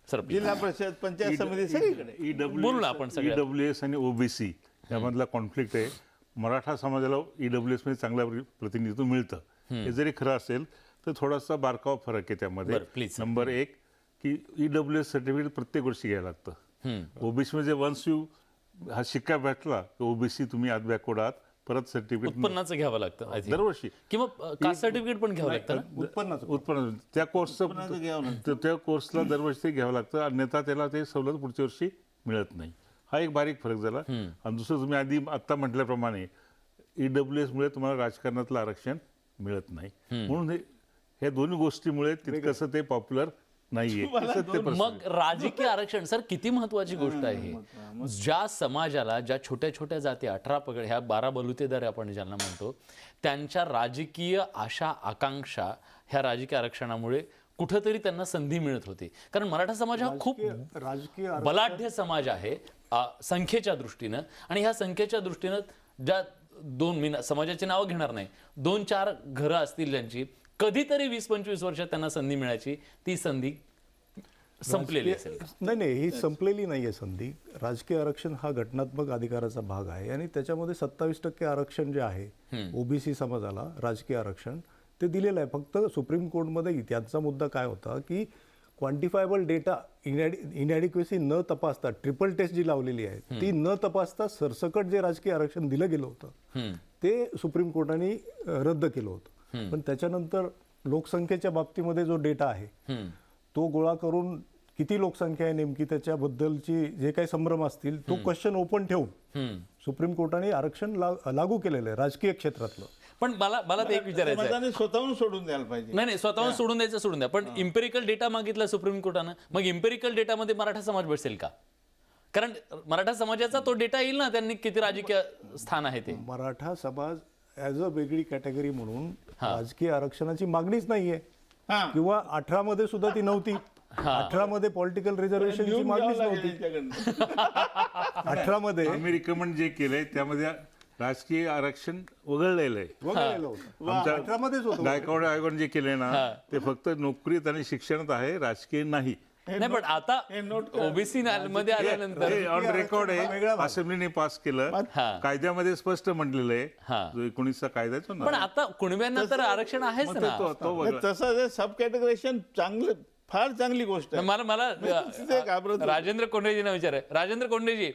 सरपंच, जिल्हा परिषद, पंचायत समिती सगळीकडे बोलू ना आपण सगळे. EWS आणि ओबीसी यामधला कॉन्फ्लिक्ट आहे. मराठा समाजाला EWS मध्ये चांगलं प्रतिनिधित्व मिळतं. हे जरी खरं असेल तर थोडासा बारकावा फरक आहे त्यामध्ये. बरं, please. नंबर 1 की EWS सर्टिफिकेट प्रत्येक वर्षी घ्यायला लागतं. ओबीसी मध्ये वन्स यू हा शिक्का भेटला की ओबीसी तुम्ही आज बॅकवर्ड आहात, परत सर्टिफिकेट उत्पन्नाचं घ्यावं लागतं I think. दरवर्षी. किंवा कास्ट सर्टिफिकेट पण घ्यावं लागतं ना. उत्पन्न त्या त्या कोर्सला दरवर्षी ते घ्यावं लागतं, अन्यथा त्याला ते सवलत पुढच्या वर्षी मिळत नाही. हा एक बारीक फरक झाला. आणि दुसरं, तुम्ही आत्ता म्हटल्याप्रमाणे EWS मुळे तुम्हाला राजकारणातलं आरक्षण मिळत नाही. म्हणून ह्या दोन्ही गोष्टीमुळे तितकंसं ते पॉप्युलर नाहीये. मग राजकीय आरक्षण सर किती महत्वाची गोष्ट आहे ही. ज्या समाजाला, ज्या छोट्या छोट्या जाती 18 पगड, ह्या 12 बलुतेदार आपण ज्यांना म्हणतो, त्यांच्या राजकीय आशा आकांक्षा ह्या राजकीय आरक्षणामुळे कुठंतरी त्यांना संधी मिळत होती. कारण मराठा समाज हा खूप राजकीय बलाढ्य समाज आहे संख्येच्या दृष्टीनं. आणि ह्या संख्येच्या दृष्टीनं ज्या समाजाची नावं घेणार नाही, 2-4 घरं असतील ज्यांची कधीतरी 20-25 वर्षात त्यांना संधी मिळायची, ती संधी संपलेली असेल का? नाही, ही संपलेली नाहीये संधी. राजकीय आरक्षण हा घटनात्मक अधिकाराचा भाग आहे आणि त्याच्यामध्ये 27% आरक्षण जे आहे ओबीसी समाजाला राजकीय आरक्षण ते दिलेलं आहे. फक्त सुप्रीम कोर्टमध्ये त्यांचा मुद्दा काय होता की क्वांटिफायबल डेटा इनएडिक्वेसी न तपासता, ट्रिपल टेस्ट जी लावलेली आहे ती न तपासता सरसकट जे राजकीय आरक्षण दिलं गेलं होतं ते सुप्रीम कोर्टाने रद्द केलं होतं. पण त्याच्यानंतर लोकसंख्येच्या बाबतीमध्ये जो डेटा आहे तो गोळा करून किती लोकसंख्या आहे नेमकी त्याच्याबद्दलची जे काही संभ्रम असतील तो क्वेश्चन ओपन ठेवून सुप्रीम कोर्टाने आरक्षण लागू केलेलं आहे राजकीय क्षेत्रातलं. पण मला ते एक विचारायचं आहे. समाजाने स्वतःहून सोडून द्यायला पाहिजे. नाही, स्वतःहून सोडून द्यायचं सोडून द्या, पण इम्पेरिकल डेटा मागितला सुप्रीम कोर्टानं, मग इम्पेरिकल डेटामध्ये मराठा समाज बसेल का? कारण मराठा समाजाचा तो डेटा येईल ना, त्यांनी किती राजकीय स्थान आहे ते. मराठा समाज ॲज अ वेगळी कॅटेगरी म्हणून राजकीय आरक्षणाची मागणीच नाहीये किंवा 18 मध्ये सुद्धा ती नव्हती. 18 मध्ये पॉलिटिकल रिझर्वेशनची मागणीच नव्हती. 18 मध्ये आम्ही रिकमेंड जे केलंय त्यामध्ये राजकीय आरक्षण वगळलेलं आहे. आमच्या 18 मध्येच होतं. गायकवाड आयोगाने जे केलंय ना ते फक्त नोकरीत आणि शिक्षणात आहे, राजकीय नाही. नाही पण आता हे note करा. ओबीसी मध्ये आल्यानंतर ऑन रेकॉर्ड वेगळा आहे भाग. असेंब्लीने पास केलं हा. कायद्यामध्ये स्पष्ट म्हटलेलं हा. आहे जो 19चा कायदा आहे तो पण ना आता कुणब्यांना तर आरक्षण आहेच मग ना. तो वेगळा. तसं जे सब कॅटेगरेशन चांगलं फार चांगली गोष्ट आहे. मला मला तिथे घाबरत होतो. राजेंद्र कोंडेजींना विचार राजेंद्र कोंडेजी,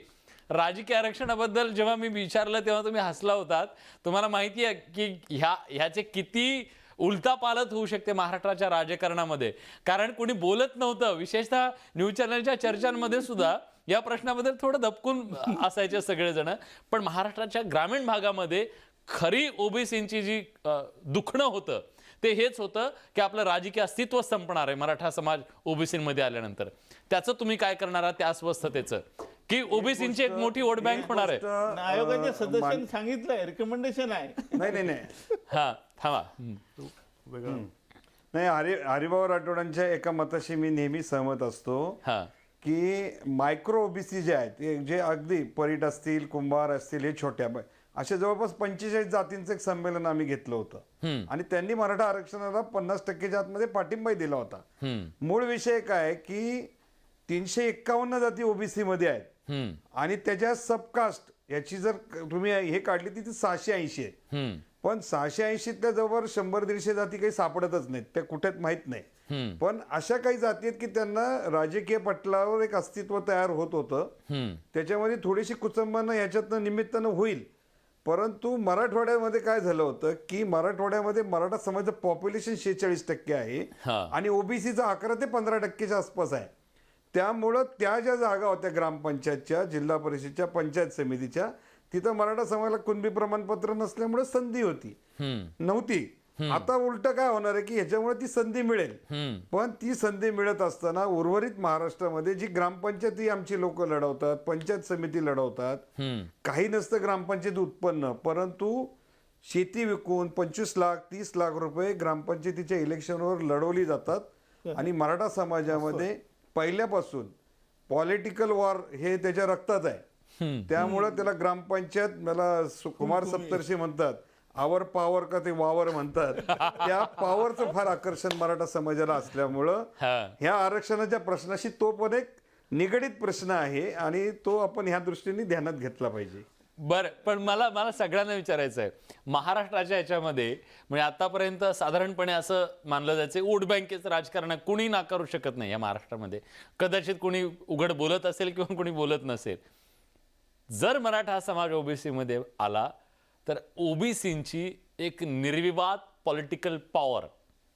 राजकीय आरक्षणाबद्दल जेव्हा मी विचारलं तेव्हा तुम्ही हसला होतात. तुम्हाला माहिती आहे की ह्याचे किती उलथापालथ होऊ शकते महाराष्ट्राच्या राजकारणामध्ये, कारण कोणी बोलत नव्हतं. विशेषतः न्यूज चॅनलच्या चर्चांमध्ये सुद्धा या प्रश्नाबद्दल थोडं दबकून असायचे सगळेजण. पण महाराष्ट्राच्या ग्रामीण भागामध्ये खरी ओबीसींची जी दुखणं होतं ते हेच होतं की आपलं राजकीय अस्तित्व संपणार आहे मराठा समाज ओबीसीमध्ये आल्यानंतर. त्याचं तुम्ही काय करणार आहात त्या अस्वस्थतेचं, की ओबीसींची एक मोठी वोट बँक होणार आहे. आयोगाच्या सदस्यांनी सांगितलंय, रिकमेंडेशन आहे. नाही हा थांबा. नाही हरिभाऊ राठोडांच्या एका मताशी मी नेहमी सहमत असतो हा की मायक्रो ओबीसी जे आहेत जे अगदी परीट असतील, कुंभार असतील, हे छोट्या असे जवळपास 45 जातींचं एक संमेलन आम्ही घेतलं होतं आणि त्यांनी मराठा आरक्षणाला 50%च्या आतमध्ये पाठिंबाही दिला होता. मूळ विषय काय की 351 जाती ओबीसी मध्ये आहेत आणि त्याच्या सबकास्ट याची जर तुम्ही हे काढली ती 680 आहे. पण 680तल्या जवळ 100-150 जाती काही सापडतच नाहीत, त्या कुठेच माहित नाही. पण अशा काही जाती आहेत की त्यांना राजकीय पटलावर एक अस्तित्व तयार होत होतं. त्याच्यामध्ये थोडीशी कुचंबना ह्याच्यातनं निमित्तानं होईल. परंतु मराठवाड्यामध्ये काय झालं होतं की मराठवाड्यामध्ये मराठा समाजाचं पॉप्युलेशन 46% आहे आणि ओबीसीचा 11 ते 15%च्या आसपास आहे. त्यामुळं त्या ज्या जागा होत्या ग्रामपंचायतच्या, जिल्हा परिषदच्या, पंचायत समितीच्या, तिथं मराठा समाजाला कुणबी प्रमाणपत्र नसल्यामुळे संधी नव्हती. आता उलट काय होणार आहे की ह्याच्यामुळे ती संधी मिळेल. पण ती संधी मिळत असताना उर्वरित महाराष्ट्रामध्ये जी ग्रामपंचायती आमची लोक लढवतात, पंचायत समिती लढवतात, काही नसतं ग्रामपंचायत उत्पन्न, परंतु शेती विकून 25 लाख 30 लाख रुपये ग्रामपंचायतीच्या इलेक्शनवर लढवली जातात. आणि मराठा समाजामध्ये पहिल्यापासून पॉलिटिकल वॉर हे त्याच्या रक्तात आहे. त्यामुळं त्याला ग्रामपंचायत, मला कुमार सप्तर्षी म्हणतात आवर पॉवर का ते वावर म्हणतात, त्या पॉवरचं फार आकर्षण मराठा समाजाला असल्यामुळं ह्या आरक्षणाच्या प्रश्नाशी तो पण एक निगडीत प्रश्न आहे आणि तो आपण ह्या दृष्टीने ध्यानात घेतला पाहिजे. बरं, पण मला सगळ्यांना विचारायचं आहे, महाराष्ट्राच्या याच्यामध्ये म्हणजे आतापर्यंत साधारणपणे असं मानलं जायचं वोट बँकेचं राजकारण कुणी नाकारू शकत नाही या महाराष्ट्रामध्ये. कदाचित कुणी उघड बोलत असेल किंवा कुणी बोलत नसेल. जर मराठा समाज ओबीसी मध्ये आला तर ओबीसींची एक निर्विवाद पॉलिटिकल पॉवर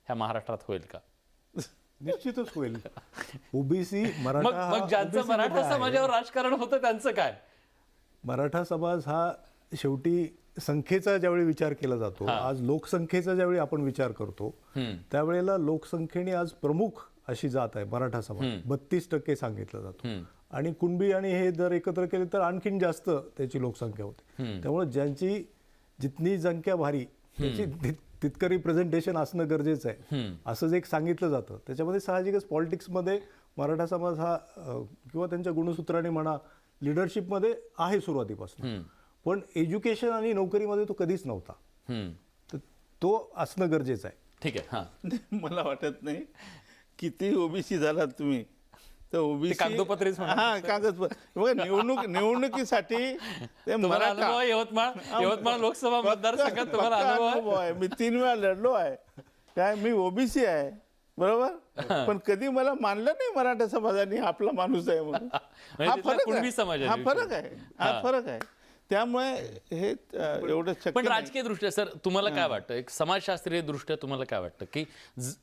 ह्या महाराष्ट्रात होईल का? निश्चितच होईल. ओबीसी मग ज्यांचं मराठा समाजावर राजकारण होतं त्यांचं काय? मराठा समाज हा शेवटी संख्येचा ज्यावेळी विचार केला जातो, आज लोकसंख्येचा ज्यावेळी आपण विचार करतो त्यावेळेला लोकसंख्येने आज प्रमुख अशी जात आहे मराठा समाज, 32% सांगितलं जातो. आणि कुणबी आणि हे जर एकत्र केले तर आणखीन जास्त त्याची लोकसंख्या होते. त्यामुळे ज्यांची जितनी संख्या भारी त्याची तितकं रिप्रेझेंटेशन असणं गरजेचं आहे असं जे एक सांगितलं जातं. त्याच्यामध्ये साहजिकच पॉलिटिक्समध्ये मराठा समाज हा किंवा त्यांच्या गुणसूत्राने म्हणा लिडरशिपमध्ये आहे सुरुवातीपासून, पण एज्युकेशन आणि नोकरीमध्ये तो कधीच नव्हता. तर तो असणं गरजेचं आहे. ठीक आहे. हा मला वाटत नाही किती ओबीसी झालात तुम्ही तर ओबीसी कागदोपत्रीच म्हणा. हा कागदपत्र बघा, निवडणुकीसाठी ते तुम्हाला मराठा अनुभव आहे यवतमाळ लोकसभा मतदारसंघात तुम्हाला पक्का अनुभव अनुभव आहे. मी 3 वेळा लढलो आहे. काय मी ओबीसी आहे बरोबर, पण कधी मला मानलं नाही मराठा समाजाने आपला माणूस आहे म्हणून. हा तिथला फरक कुणबी आहे. समाज आहे हा फरक आहे. हा फरक आहे. त्यामुळे हे एवढं शक्य पण नाही. राजकीय दृष्ट्या सर तुम्हाला काय वाटतं, एक समाजशास्त्रीय दृष्ट्या तुम्हाला काय वाटतं की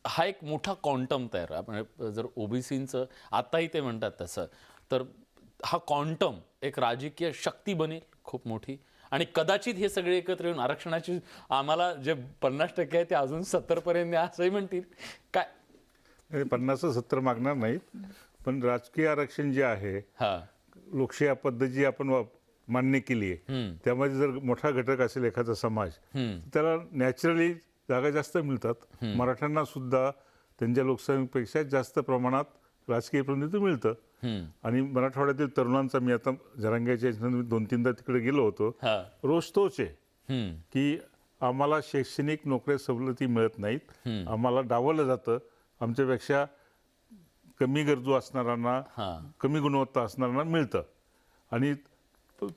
हा एक मोठा क्वांटम तयार आपण जर ओबीसींचं आताही ते म्हणतात तसं, तर हा क्वांटम एक राजकीय शक्ती बनेल खूप मोठी आणि कदाचित हे सगळे एकत्र येऊन आरक्षणाची आम्हाला जे 50% आहे ते अजून 70 पर्यंत द्या असंही म्हणतील काय? 50-70 मागणार नाहीत, पण राजकीय आरक्षण जे आहे लोकशाही पद्धत जी आपण मान्य केली आहे त्यामध्ये जर मोठा घटक असेल एखादा समाज त्याला नॅचरली जागा जास्त मिळतात. मराठ्यांना सुद्धा त्यांच्या लोकसंख्येपेक्षा जास्त प्रमाणात राजकीय प्रतिनिधित्व मिळतं. आणि मराठवाड्यातील तरुणांचा मी आता जरांग्याच्या 2-3दा तिकडे गेलो होतो, रोष तोच आहे की आम्हाला शैक्षणिक नोकऱ्या सवलती मिळत नाहीत, आम्हाला डावललं जातं, आमच्यापेक्षा कमी गरजू असणाऱ्यांना, कमी गुणवत्ता असणाऱ्यांना मिळतं. आणि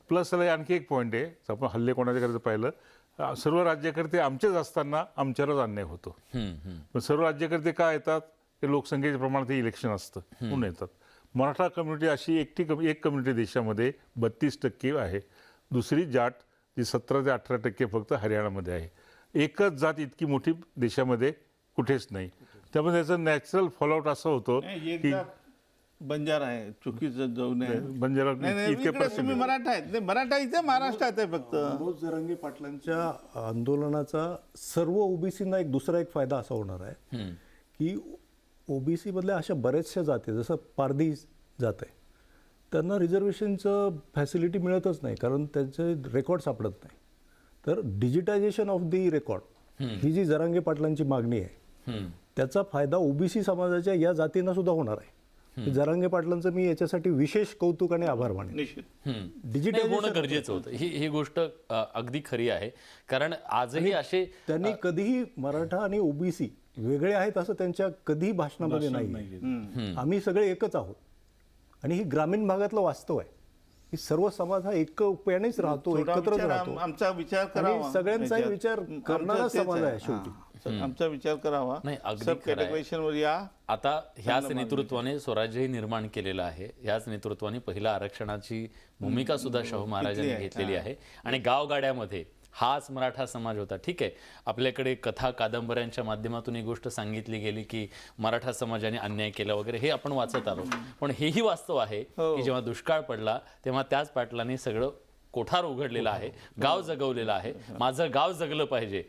प्लस त्याला आणखी एक पॉईंट आहे, आपण हल्ले कोणाच्या करायचं पाहिलं, सर्व राज्यकर्ते आमचेच असताना आमच्यावरच अन्याय होतो. पण सर्व राज्यकर्ते का येतात? ते लोकसंख्येच्या प्रमाणात हे इलेक्शन असतं म्हणून येतात. मराठा कम्युनिटी अशी एक कम्युनिटी देशामध्ये 32% आहे. दुसरी जाट जी 17 ते 18% फक्त हरियाणामध्ये आहे. एकच जात इतकी मोठी देशामध्ये कुठेच नाही. त्यामुळे त्याचं नॅचरल फॉलोआउट असं होतं की बंजारा आहे, चुकीचं जाऊ नये. बंजारा नाही, इतके इकडे तुम्ही मराठा आहेत. नाही, मराठा इथे महाराष्ट्रात आहे फक्त. मनोज जरांगे पाटलांच्या आंदोलनाचा सर्व ओबीसीना दुसरा एक फायदा असा होणार आहे की ओबीसी मधल्या अशा बऱ्याचशा जाती, जसं पारधी जात आहे, त्यांना रिझर्वेशनचं फॅसिलिटी मिळतच नाही कारण त्यांचे रेकॉर्ड सापडत नाही. तर डिजिटायझेशन ऑफ दी रेकॉर्ड ही जी जरांगे पाटलांची मागणी आहे त्याचा फायदा ओबीसी समाजाच्या या जातींना सुद्धा होणार आहे. जरांगे पाटलांचं मी याच्यासाठी विशेष कौतुक आणि आभार मानेन. निश्चित. नाही, होणं गरजेचं होतं. ही गोष्ट अगदी खरी आहे. कारण आजही असे त्यांनी कधीही मराठा आणि ओबीसी वेगळे आहेत असं त्यांच्या कधीही भाषणामध्ये नाही. आम्ही सगळे एकच आहोत आणि ही ग्रामीण भागातलं वास्तव आहे की सर्व समाज हा एकोप्यानेच राहतो, थोडा एकत्रच विचार राहतो. आमचा विचार करावा. आणि सगळ्यांचाही याच्यात. विचार करणारा आमचं तेच समाज आहे आहे. शेवटी. हां. आमचा विचार करावा. नाही, अगदी सब खरं आहे. कॅटेगरीजवर या. आता ह्याच नेतृत्वाने स्वराज्यही निर्माण केलेलं आहे. ह्याच नेतृत्वाने पहिल्या आरक्षणाची भूमिका सुद्धा शाहू महाराजांनी घेतलेली आहे. आणि गावगाड्यामध्ये हाच मराठा समाज होता. ठीक आहे, आपल्याकडे कथा कादंबऱ्यांच्या माध्यमातून ही गोष्ट सांगितली गेली की मराठा समाजाने अन्याय केला वगैरे, हे आपण वाचत आलो. पण हेही वास्तव आहे की जेव्हा दुष्काळ पडला तेव्हा त्याच पाटलांनी सगळं कोठार उघडलेलं आहे, गाव जगवलेलं आहे. माझं गाव जगलं पाहिजे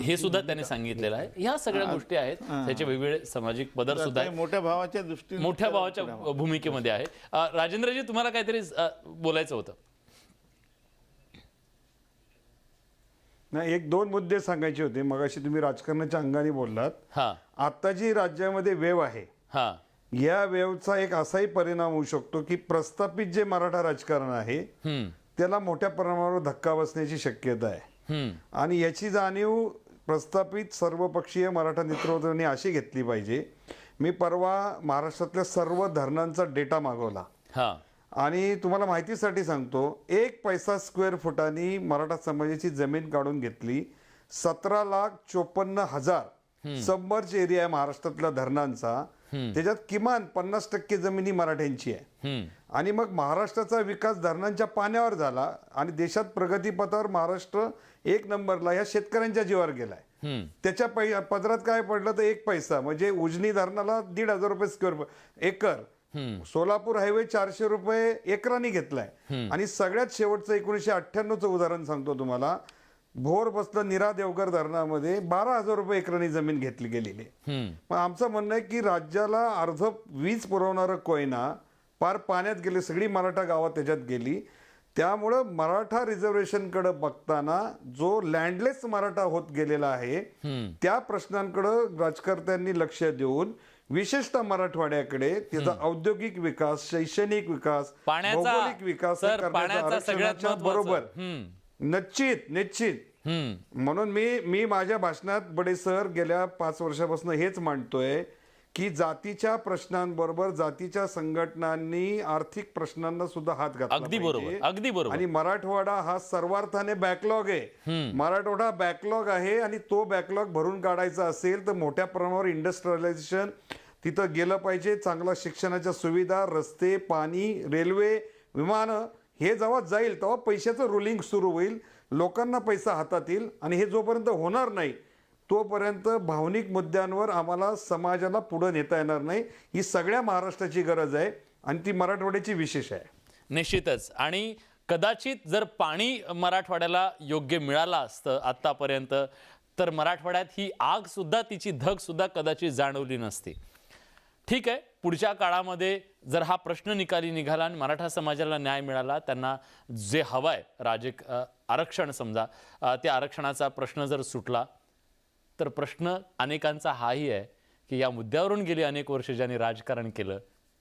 हे सुद्धा त्यांनी सांगितलेलं आहे. ह्या सगळ्या गोष्टी आहेत. त्याचे वेगवेगळे सामाजिक पदर सुद्धा आहेत. मोठ्या भावाच्या दृष्टीने, मोठ्या भावाच्या भूमिकेमध्ये आहे. राजेंद्रजी, तुम्हाला काहीतरी बोलायचं होतं. नाही, 1-2 मुद्दे सांगायचे होते. मगाशी तुम्ही राजकारणाच्या अंगाने बोललात. हा आता जी राज्यामध्ये वेव आहे, हा या वेवचा एक असाही परिणाम होऊ शकतो की प्रस्थापित जे मराठा राजकारण आहे त्याला मोठ्या प्रमाणावर धक्का बसण्याची शक्यता आहे. आणि याची जाणीव प्रस्थापित सर्वपक्षीय मराठा नेतृत्वाने अशी घेतली पाहिजे. मी परवा महाराष्ट्रातल्या सर्व धरणांचा डेटा मागवला हा आणि तुम्हाला माहितीसाठी सांगतो, 1 पैसा स्क्वेअर फुटानी मराठा समाजाची जमीन काढून घेतली. 17,54,000 सबमर्ज एरिया आहे महाराष्ट्रातल्या धरणांचा. त्याच्यात किमान 50% जमीन ही मराठ्यांची आहे. आणि मग महाराष्ट्राचा विकास धरणांच्या पाण्यावर झाला आणि देशात प्रगतीपथावर महाराष्ट्र 1 नंबरला ह्या शेतकऱ्यांच्या जीवावर गेलाय. त्याच्या पदरात काय पडलं तर 1 पैसा म्हणजे उजनी धरणाला 1,500 रुपये स्क्वेअर एकर. सोलापूर हायवे 400 रुपये एकराने घेतलाय. आणि सगळ्यात शेवटचं 1998चं उदाहरण सांगतो तुम्हाला. भोर बसलं नीरा देवघर धरणामध्ये 12,000 रुपये एकराने जमीन घेतली गेलेली. मग आमचं म्हणणं आहे की राज्याला अर्ध वीज पुरवणारं कोयना पार पाण्यात गेले, सगळी मराठा गावात त्याच्यात गेली. त्यामुळं मराठा रिझर्वेशनकडे बघताना जो लँडलेस मराठा होत गेलेला आहे त्या प्रश्नांकडे राजकर्त्यांनी लक्ष देऊन विशेषतः मराठवाड्याकडे त्याचा औद्योगिक विकास, शैक्षणिक विकास, भौगोलिक विकास करण्याच्या बरोबर निश्चित म्हणून मी माझ्या भाषणात बडे सर गेल्या 5 वर्षापासून हेच मांडतोय की जातीच्या प्रश्नांबरोबर जातीच्या संघटनांनी आर्थिक प्रश्नांना सुद्धा हात घातला. अगदी बरोबर. आणि मराठवाडा हा सर्वार्थाने बॅकलॉग आहे. मराठवाडा बॅकलॉग आहे आणि तो बॅकलॉग भरून काढायचा असेल तर मोठ्या प्रमाणावर इंडस्ट्रियलायझेशन तिथं गेलं पाहिजे. चांगला शिक्षणाच्या सुविधा, रस्ते, पाणी, रेल्वे, विमानं हे जेव्हा जाईल तेव्हा पैशाचं रुलिंग सुरू होईल, लोकांना पैसा हातात येईल. आणि हे जोपर्यंत होणार नाही तोपर्यंत भावनिक मुद्द्यांवर आम्हाला समाजाला पुढे नेता येणार नाही. ही सगळ्या महाराष्ट्राची गरज आहे आणि ती मराठवाड्याची विशेष आहे. निश्चितच. आणि कदाचित जर पाणी मराठवाड्याला योग्य मिळालं असतं आतापर्यंत तर मराठवाड्यात ही आग सुद्धा, तिची धग सुद्धा कदाचित जाणवली नसती. ठीक आहे, पुढच्या काळामध्ये जर हा प्रश्न निकाली निघाला आणि मराठा समाजाला न्याय मिळाला, त्यांना जे हवंय आरक्षण समजा, त्या आरक्षणाचा प्रश्न जर सुटला तर प्रश्न अनेकांचा हाही आहे की या मुद्द्यावरून गेली अनेक वर्ष ज्यांनी राजकारण केलं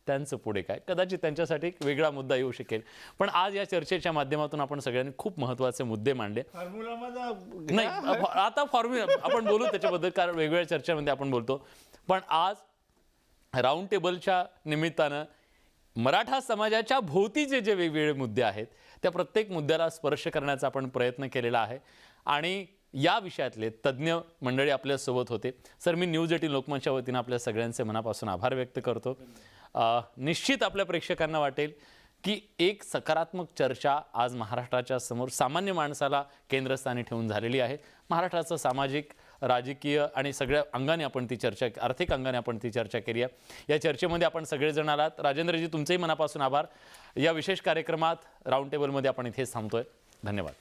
त्यांचं पुढे काय. कदाचित त्यांच्यासाठी एक वेगळा मुद्दा येऊ शकेल. पण आज या चर्चेच्या माध्यमातून आपण सगळ्यांनी खूप महत्त्वाचे मुद्दे मांडले. नाही, आता फॉर्म्युला आपण बोलू त्याच्याबद्दल, कारण वेगवेगळ्या चर्चेमध्ये आपण बोलतो. पण आज राऊंड टेबलच्या निमित्तानं मराठा समाजाच्या भोवतीचे जे वेगवेगळे मुद्दे आहेत त्या प्रत्येक मुद्द्याला स्पर्श करण्याचा आपण प्रयत्न केलेला आहे आणि या विषयातले तज्ज्ञ मंडळी आपल्यासोबत होते. सर, मी न्यूज 18 लोकमतच्या वतीनं आपल्या सगळ्यांचे मनापासून आभार व्यक्त करतो. निश्चित आपल्या प्रेक्षकांना वाटेल की एक सकारात्मक चर्चा आज महाराष्ट्राच्या समोर सामान्य माणसाला केंद्रस्थानी ठेवून झालेली आहे. महाराष्ट्राचं सामाजिक, राजकीय आणि सगळ्या अंगाने आपण ती चर्चा, आर्थिक अंगाने आपण ती चर्चा केली आहे. या चर्चेमध्ये आपण सगळेजण आलात. राजेंद्रजी, तुमचेही मनापासून आभार. या विशेष कार्यक्रमात राऊंड टेबलमध्ये आपण इथेच थांबतोय. धन्यवाद.